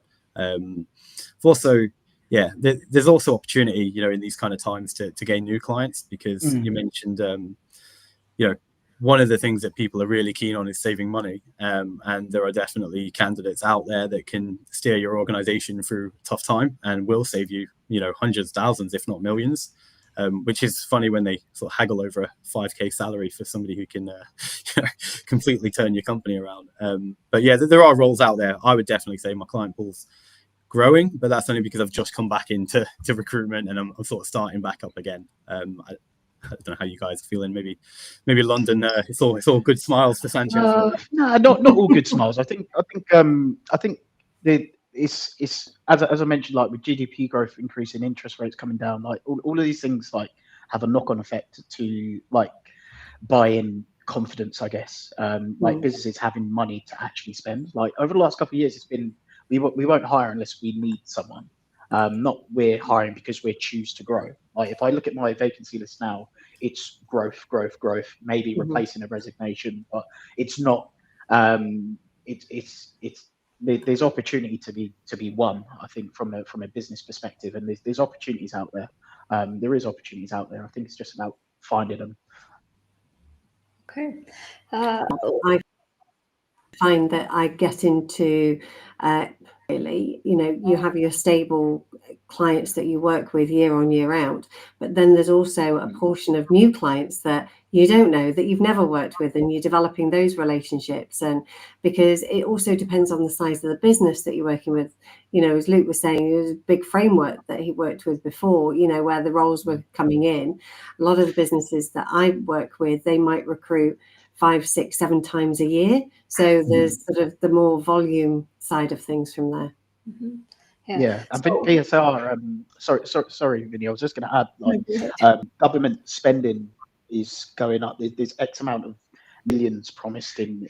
Also, yeah, there's also opportunity, in these kind of times to gain new clients, because you mentioned, one of the things that people are really keen on is saving money. And there are definitely candidates out there that can steer your organization through a tough time and will save you, hundreds, thousands, if not millions. Which is funny when they sort of haggle over a 5K salary for somebody who can completely turn your company around. But yeah, there are roles out there. I would definitely say my client pool's growing, but that's only because I've just come back into recruitment and I'm sort of starting back up again. I don't know how you guys are feeling. Maybe London. It's all good smiles for Sanchez. No, not all good smiles. I think it's as I mentioned, like with GDP growth increasing, interest rates coming down, like all of these things like have a knock-on effect to like buy-in confidence, I guess. Like businesses having money to actually spend. Like over the last couple of years, it's been we won't hire unless we need someone. Not we're hiring because we choose to grow. Like if I look at my vacancy list now, it's growth, maybe replacing a resignation, but it's not. There's opportunity to be won, I think, from a business perspective, and there's opportunities out there. There is opportunities out there. I think it's just about finding them. Okay. I find that I get into really, you have your stable clients that you work with year on year out, but then there's also a portion of new clients that you don't know, that you've never worked with, and you're developing those relationships. And because it also depends on the size of the business that you're working with, as Luke was saying, it was a big framework that he worked with before, where the roles were coming in. A lot of the businesses that I work with, they might recruit 5, 6, 7 times a year. So there's sort of the more volume side of things from there. Yeah. I think PSR. Sorry, Vinny. I was just going to add, like, government spending is going up. There's X amount of millions promised in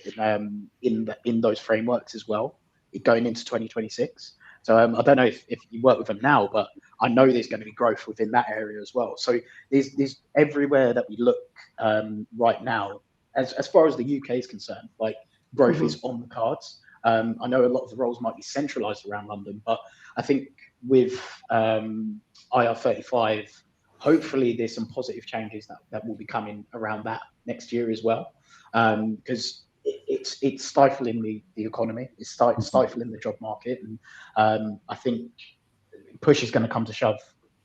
those frameworks as well, going into 2026. So I don't know if you work with them now, but I know there's going to be growth within that area as well. So there's everywhere that we look right now. As far as the UK is concerned, like growth is on the cards. I know a lot of the roles might be centralised around London, but I think with IR35, hopefully there's some positive changes that will be coming around that next year as well, because it's stifling the economy, it's stifling the job market, and I think push is going to come to shove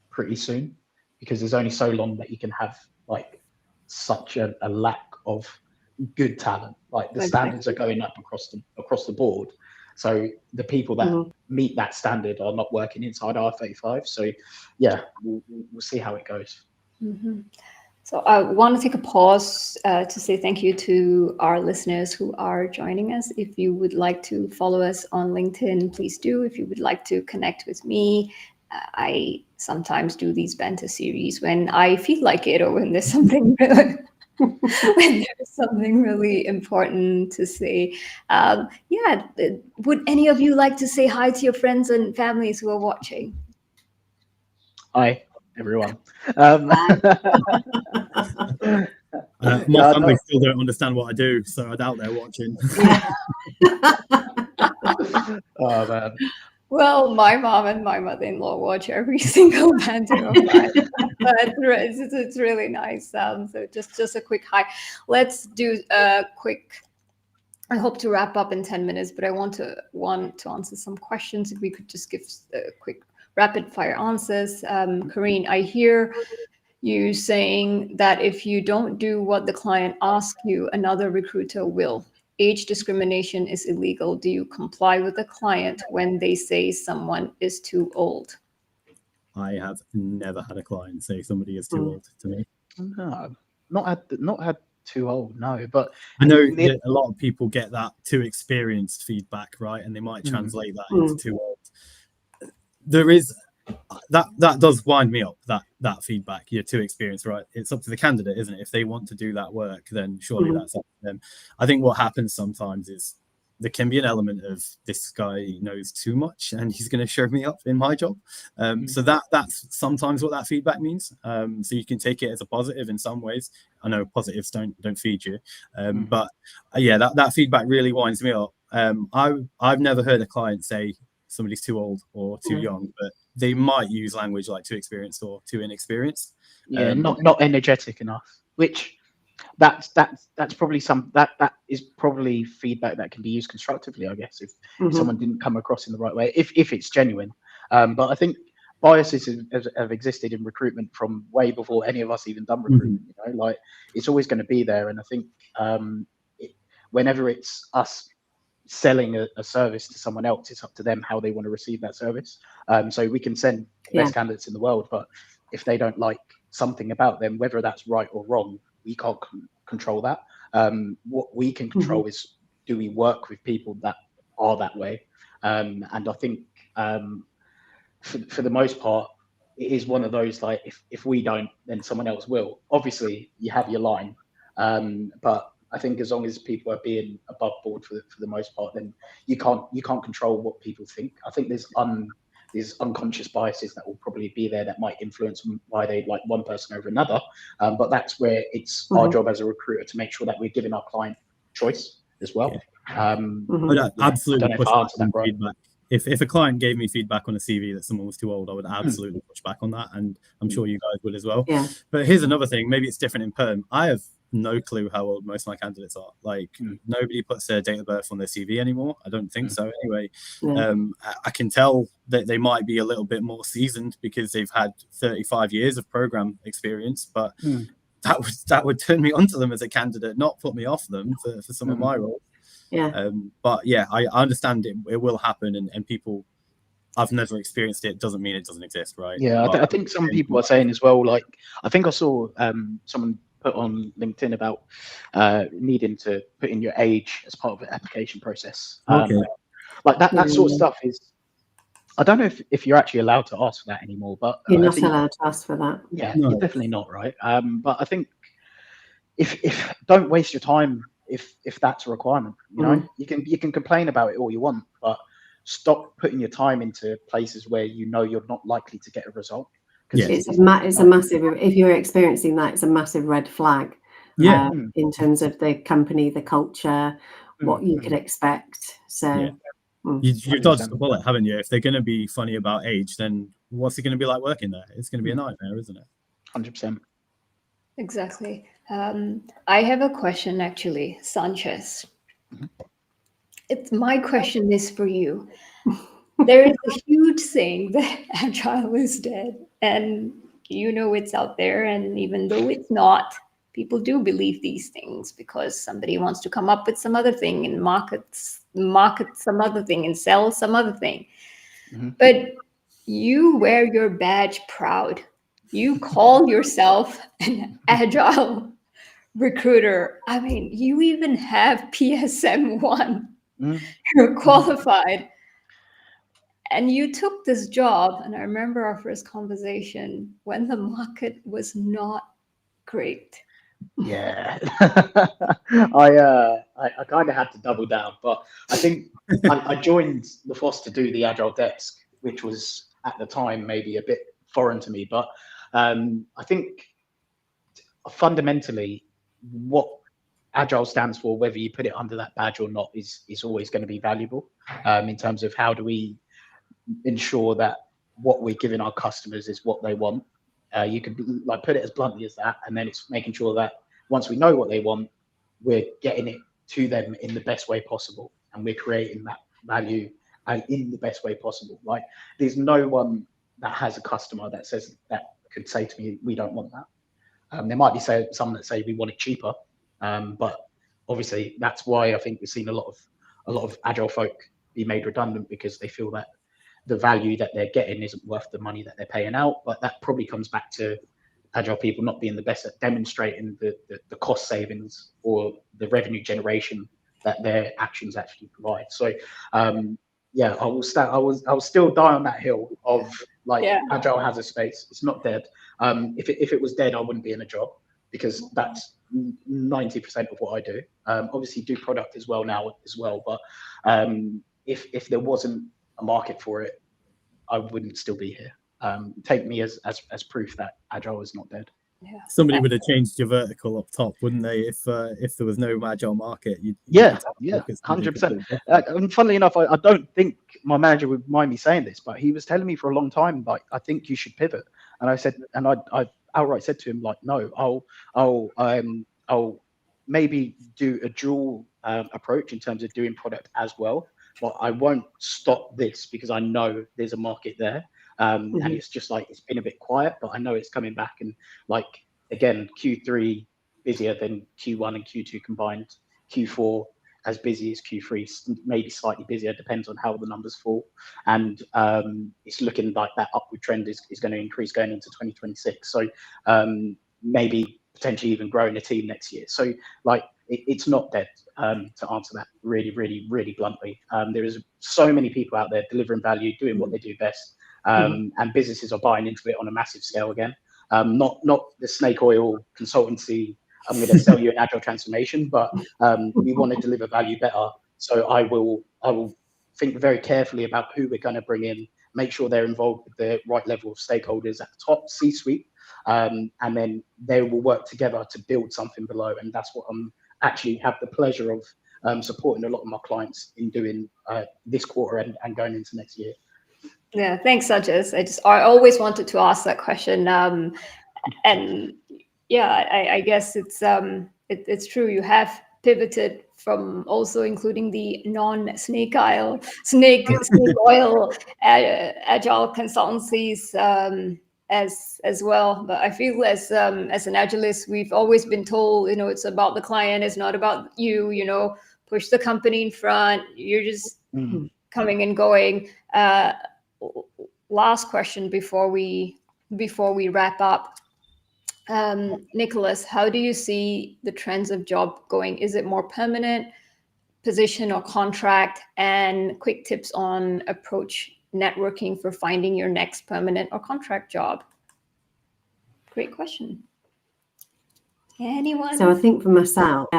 pretty soon, because there's only so long that you can have like such a lack of good talent. Like the standards are going up across the board, so the people that meet that standard are not working inside R35. So yeah, we'll see how it goes. So I want to take a pause to say thank you to our listeners who are joining us. If you would like to follow us on LinkedIn, please do. If you would like to connect with me, I sometimes do these banter series when I feel like it, or when there's something when there's something really important to say. Would any of you like to say hi to your friends and families who are watching? Hi, everyone. My family still don't understand what I do, so I doubt they're watching. Oh man. Well, my mom and my mother-in-law watch every single banter of mine. But it's really nice. So just a quick hi. Let's do a quick. I hope to wrap up in 10 minutes, but I want to answer some questions. If we could just give quick rapid fire answers. Karine, I hear you saying that if you don't do what the client asks you, another recruiter will. Age discrimination is illegal. Do you comply with the client when they say someone is too old? I have never had a client say somebody is too old to me. No, not had too old. No, but I know that a lot of people get that too experienced feedback, right? And they might translate that into too old. There is that does wind me up, that feedback. You're too experienced, right? It's up to the candidate, isn't it? If they want to do that work, then surely that's up to them. I think what happens sometimes is there can be an element of this guy knows too much and he's going to show me up in my job. So that's sometimes what that feedback means. So you can take it as a positive in some ways. I know positives don't feed you, but yeah, that feedback really winds me up. I've never heard a client say somebody's too old or too young, but they might use language like too experienced or too inexperienced. Yeah, not energetic enough. Which that's probably that is probably feedback that can be used constructively, I guess, if someone didn't come across in the right way, if it's genuine. But I think biases have existed in recruitment from way before any of us even done recruitment. You know, like it's always going to be there, and I think whenever it's us selling a service to someone else, it's up to them how they want to receive that service. So we can send the best candidates in the world, but if they don't like something about them, whether that's right or wrong, we can't control that. What we can control is, do we work with people that are that way? And I think for the most part, it is one of those, like, if we don't, then someone else will. Obviously, you have your line, but I think as long as people are being above board for the most part, then you can't control what people think. I think there's unconscious biases that will probably be there that might influence why they like one person over another. But that's where it's our job as a recruiter to make sure that we're giving our client choice as well. Absolutely. Push back on feedback. If a client gave me feedback on a CV that someone was too old, I would absolutely push back on that, and I'm sure you guys would as well. Yeah. But here's another thing. Maybe it's different in perm. I have no clue how old most of my candidates are. Like nobody puts their date of birth on their CV anymore. I don't think so anyway. I can tell that they might be a little bit more seasoned because they've had 35 years of program experience, but that would turn me onto them as a candidate, not put me off them for some of my roles. But yeah, I understand it will happen, and people, I've never experienced it, doesn't mean it doesn't exist, right? Yeah, I think some people are saying as well, like, I think I saw someone put on LinkedIn about needing to put in your age as part of the application process. Like that sort of stuff is, I don't know if you're actually allowed to ask for that anymore, but you're not allowed to ask for that. Yeah, no. You're definitely not, right? But I think if don't waste your time if that's a requirement. You know, you can complain about it all you want, but stop putting your time into places where you know you're not likely to get a result. It's a massive, if you're experiencing that, it's a massive red flag. In terms of the company, the culture, what you could expect. So you've dodged the bullet, haven't you? If they're going to be funny about age, then what's it going to be like working there? It's going to be a nightmare, isn't it? 100%. Exactly. I have a question, actually, Sanches. My question is for you. There is a huge saying that Agile is dead, and you know it's out there, and even though it's not, people do believe these things because somebody wants to come up with some other thing and market some other thing and sell some other thing. But you wear your badge proud. You call yourself an Agile recruiter. I mean, you even have PSM1. You're qualified. And you took this job, and I remember our first conversation when the market was not great. Yeah, I kind of had to double down, but I think I joined the Fosse to do the Agile desk, which was at the time maybe a bit foreign to me. But I think fundamentally, what Agile stands for, whether you put it under that badge or not, is always going to be valuable in terms of how do we ensure that what we're giving our customers is what they want. You could like put it as bluntly as that, and then it's making sure that once we know what they want, we're getting it to them in the best way possible, and we're creating that value in the best way possible. Like there's no one that has a customer that says that could say to me, we don't want that. There might be some that say we want it cheaper, but obviously that's why I think we've seen a lot of agile folk be made redundant, because they feel that the value that they're getting isn't worth the money that they're paying out. But that probably comes back to agile people not being the best at demonstrating the cost savings or the revenue generation that their actions actually provide. So yeah, I'll still die on that hill of like, agile has a space. It's not dead. If it was dead, I wouldn't be in a job, because that's 90% of what I do. Obviously do product as well now as well, but if there wasn't a market for it, I wouldn't still be here. Take me as proof that agile is not dead. Yeah. Somebody would have changed your vertical up top, wouldn't they? If there was no agile market, yeah, 100%. And funnily enough, I don't think my manager would mind me saying this, but he was telling me for a long time, like, I think you should pivot. And I said, and I outright said to him, like, no, I'll maybe do a dual approach in terms of doing product as well, but I won't stop this, because I know there's a market there. And it's just like, it's been a bit quiet, but I know it's coming back. And like, again, Q3 busier than Q1 and Q2 combined. Q4 as busy as Q3, maybe slightly busier, depends on how the numbers fall. And it's looking like that upward trend is going to increase going into 2026. So maybe potentially even growing a team next year. So like, it's not dead, to answer that really, really, really bluntly. There is so many people out there delivering value, doing what they do best. And businesses are buying into it on a massive scale again. Not the snake oil consultancy, I'm going to sell you an agile transformation, but we want to deliver value better. So I will think very carefully about who we're going to bring in, make sure they're involved with the right level of stakeholders at the top, C-suite, and then they will work together to build something below. And that's what I'm actually have the pleasure of supporting a lot of my clients in doing this quarter and going into next year. Yeah, thanks, Sanches. I always wanted to ask that question, and yeah, I guess it's true. You have pivoted from also including the non-snake oil agile consultancies as well. But I feel as an agilist, we've always been told, it's about the client, it's not about you. Push the company in front. You're just coming and going. Last question before we wrap up. Nicholas, how do you see the trends of job going? Is it more permanent position or contract? And quick tips on approach networking for finding your next permanent or contract job. Great question. Anyone? So I think for myself,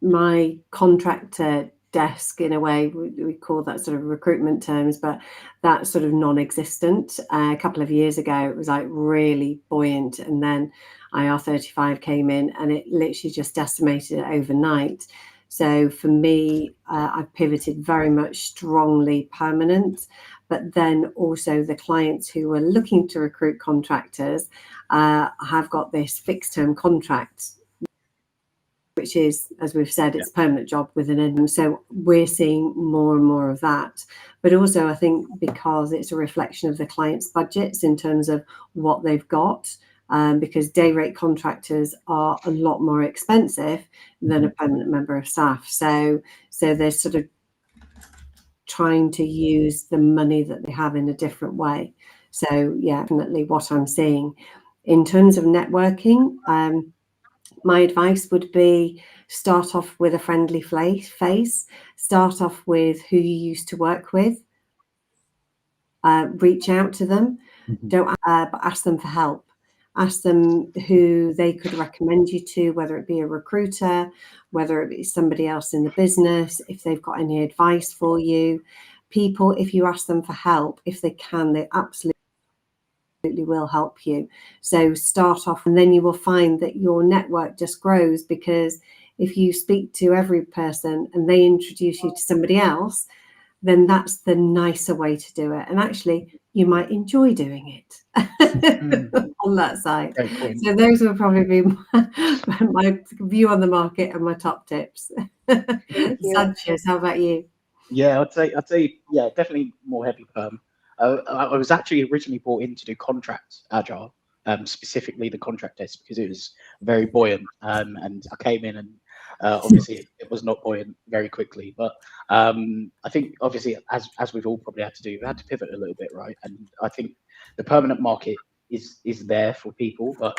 my contractor desk, in a way, we call that sort of recruitment terms, but that's sort of non-existent. A couple of years ago, it was like really buoyant, and then IR35 came in and it literally just decimated it overnight. So for me, I've pivoted very much strongly permanent, but then also the clients who are looking to recruit contractors have got this fixed term contract, which is, as we've said, it's a permanent job with an end. So we're seeing more and more of that. But also, I think because it's a reflection of the client's budgets in terms of what they've got, because day rate contractors are a lot more expensive than a permanent member of staff. So they're sort of trying to use the money that they have in a different way. So yeah, definitely what I'm seeing. In terms of networking, my advice would be start off with a friendly face, start off with who you used to work with, reach out to them, but ask them for help. Ask them who they could recommend you to, whether it be a recruiter, whether it be somebody else in the business, if they've got any advice for you. People, if you ask them for help, if they can, they absolutely will help you. So start off, and then you will find that your network just grows, because if you speak to every person and they introduce you to somebody else, then that's the nicer way to do it. And actually, you might enjoy doing it on that side. So those would probably be my view on the market and my top tips. Sanches, how about you? Yeah, I'd say, yeah, definitely more heavy perm. I was actually originally brought in to do contract agile, specifically the contract desk, because it was very buoyant. And I came in and obviously it was not buoyant very quickly. But I think obviously, as we've all probably had to do, we had to pivot a little bit, right? And I think the permanent market is there for people, but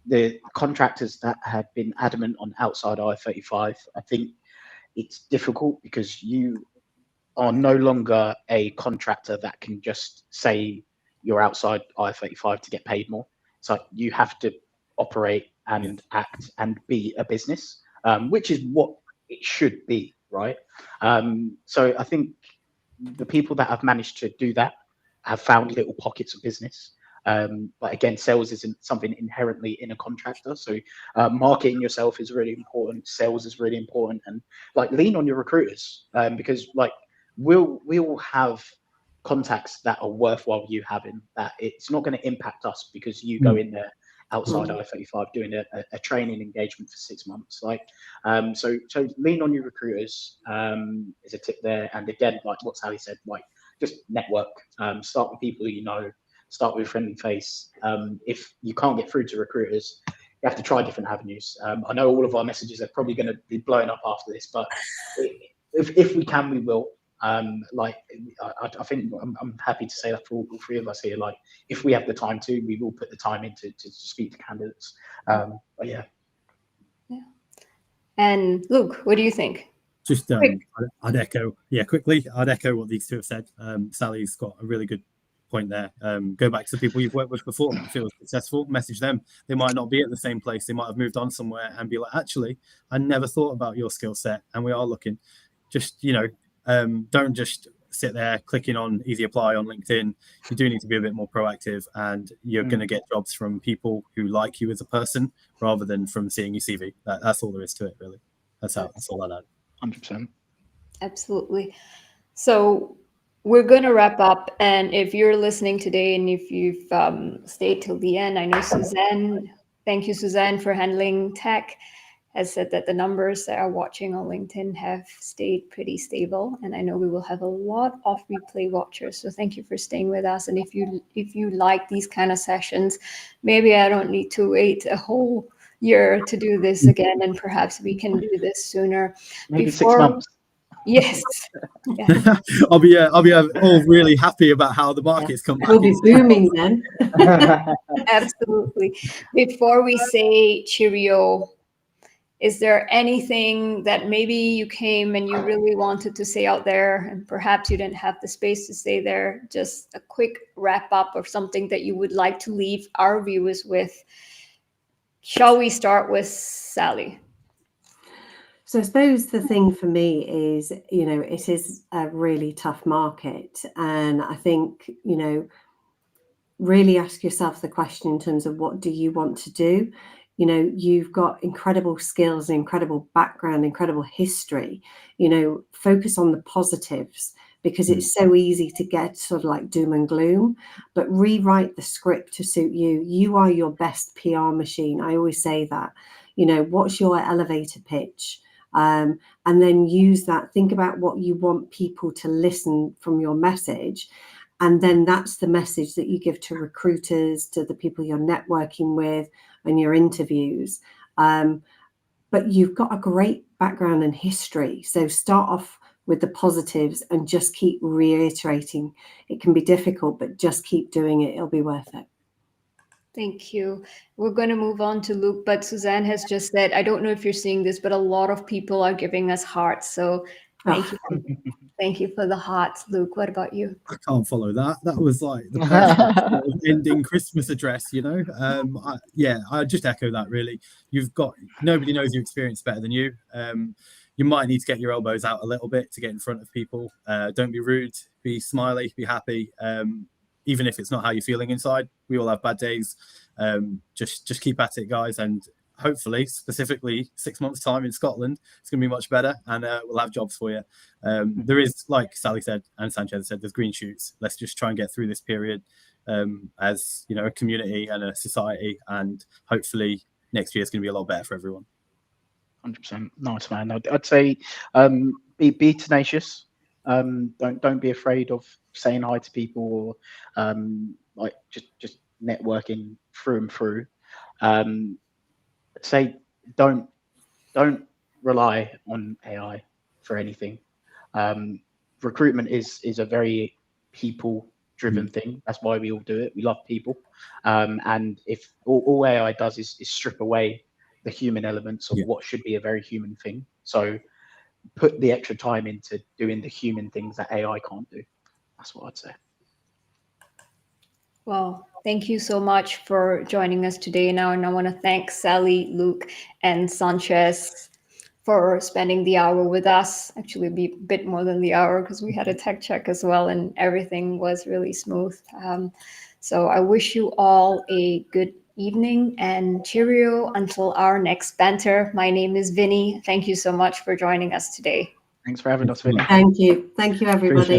the contractors that have been adamant on outside I-35, I think it's difficult because you are no longer a contractor that can just say you're outside I-35 to get paid more. So you have to operate and act and be a business, which is what it should be, right? So I think the people that have managed to do that have found little pockets of business. But again, sales isn't something inherently in a contractor. So marketing yourself is really important. Sales is really important, and like lean on your recruiters, because like we'll have contacts that are worthwhile you having. That it's not going to impact us because you go in there outside I-35 doing a training engagement for 6 months. Like, so lean on your recruiters is a tip there. And again, like what Sally said, like just network. Start with people you know. Start with a friendly face. If you can't get through to recruiters, you have to try different avenues. I know all of our messages are probably going to be blown up after this, but if we can, we will. Like I think I'm happy to say that for all three of us here. Like if we have the time to, we will put the time in to speak to candidates. But yeah. And Luke, what do you think? Just I'd echo what these two have said. Sally's got a really good point there. Go back to the people you've worked with before, feel successful, message them. They might not be at the same place, they might have moved on somewhere, and be like, actually, I never thought about your skill set and we are looking. Just don't just sit there clicking on easy apply on LinkedIn. You do need to be a bit more proactive, and you're going to get jobs from people who like you as a person rather than from seeing your CV. That's all there is to it, really. That's all I'd add. 100%. Absolutely. So we're going to wrap up. And if you're listening today and if you've stayed till the end, I know Suzanne, thank you, Suzanne, for handling tech, has said that the numbers that are watching on LinkedIn have stayed pretty stable. And I know we will have a lot of replay watchers. So thank you for staying with us. And if you like these kind of sessions, maybe I don't need to wait a whole year to do this again, and perhaps we can do this sooner. Maybe 6 months. Yes. Yeah. I'll be all really happy about how the market's come back. We'll be booming then. Absolutely. Before we say cheerio, is there anything that maybe you came and you really wanted to say out there, and perhaps you didn't have the space to say there? Just a quick wrap up or something that you would like to leave our viewers with. Shall we start with Sally? So I suppose the thing for me is, it is a really tough market. And I think, really ask yourself the question in terms of what do you want to do? You've got incredible skills, incredible background, incredible history. Focus on the positives, because it's so easy to get sort of like doom and gloom, but rewrite the script to suit you. You are your best PR machine. I always say that. What's your elevator pitch? And then use that. Think about what you want people to listen from your message. And then that's the message that you give to recruiters, to the people you're networking with and your interviews. But you've got a great background and history. So start off with the positives and just keep reiterating. It can be difficult, but just keep doing it. It'll be worth it. Thank you. We're going to move on to Luke, but Suzanne has just said, I don't know if you're seeing this, but a lot of people are giving us hearts. So thank you. Thank you for the hearts. Luke, what about you? I can't follow that. That was like the perfect ending Christmas address, I just echo that, really. Nobody knows your experience better than you. You might need to get your elbows out a little bit to get in front of people. Don't be rude, be smiley, be happy. Even if it's not how you're feeling inside, we all have bad days. Just keep at it, guys, and hopefully, specifically 6 months' time in Scotland, it's going to be much better, and we'll have jobs for you. There is, like Sally said and Sanchez said, there's green shoots. Let's just try and get through this period as a community and a society, and hopefully next year is going to be a lot better for everyone. 100%. Nice, man. I'd say be tenacious. Don't be afraid of saying hi to people, or like just networking through and through. Say don't rely on AI for anything. Recruitment is a very people-driven thing. That's why we all do it. We love people, and if all AI does is strip away the human elements of what should be a very human thing. So put the extra time into doing the human things that AI can't do. That's what I'd say. Well, thank you so much for joining us today now. And I want to thank Sally, Luke, and Sanches for spending the hour with us. Actually, a bit more than the hour because we had a tech check as well and everything was really smooth. So I wish you all a good evening and cheerio until our next banter. My name is Vinny. Thank you so much for joining us today. Thanks for having us, Vinny. Thank you. Thank you, everybody.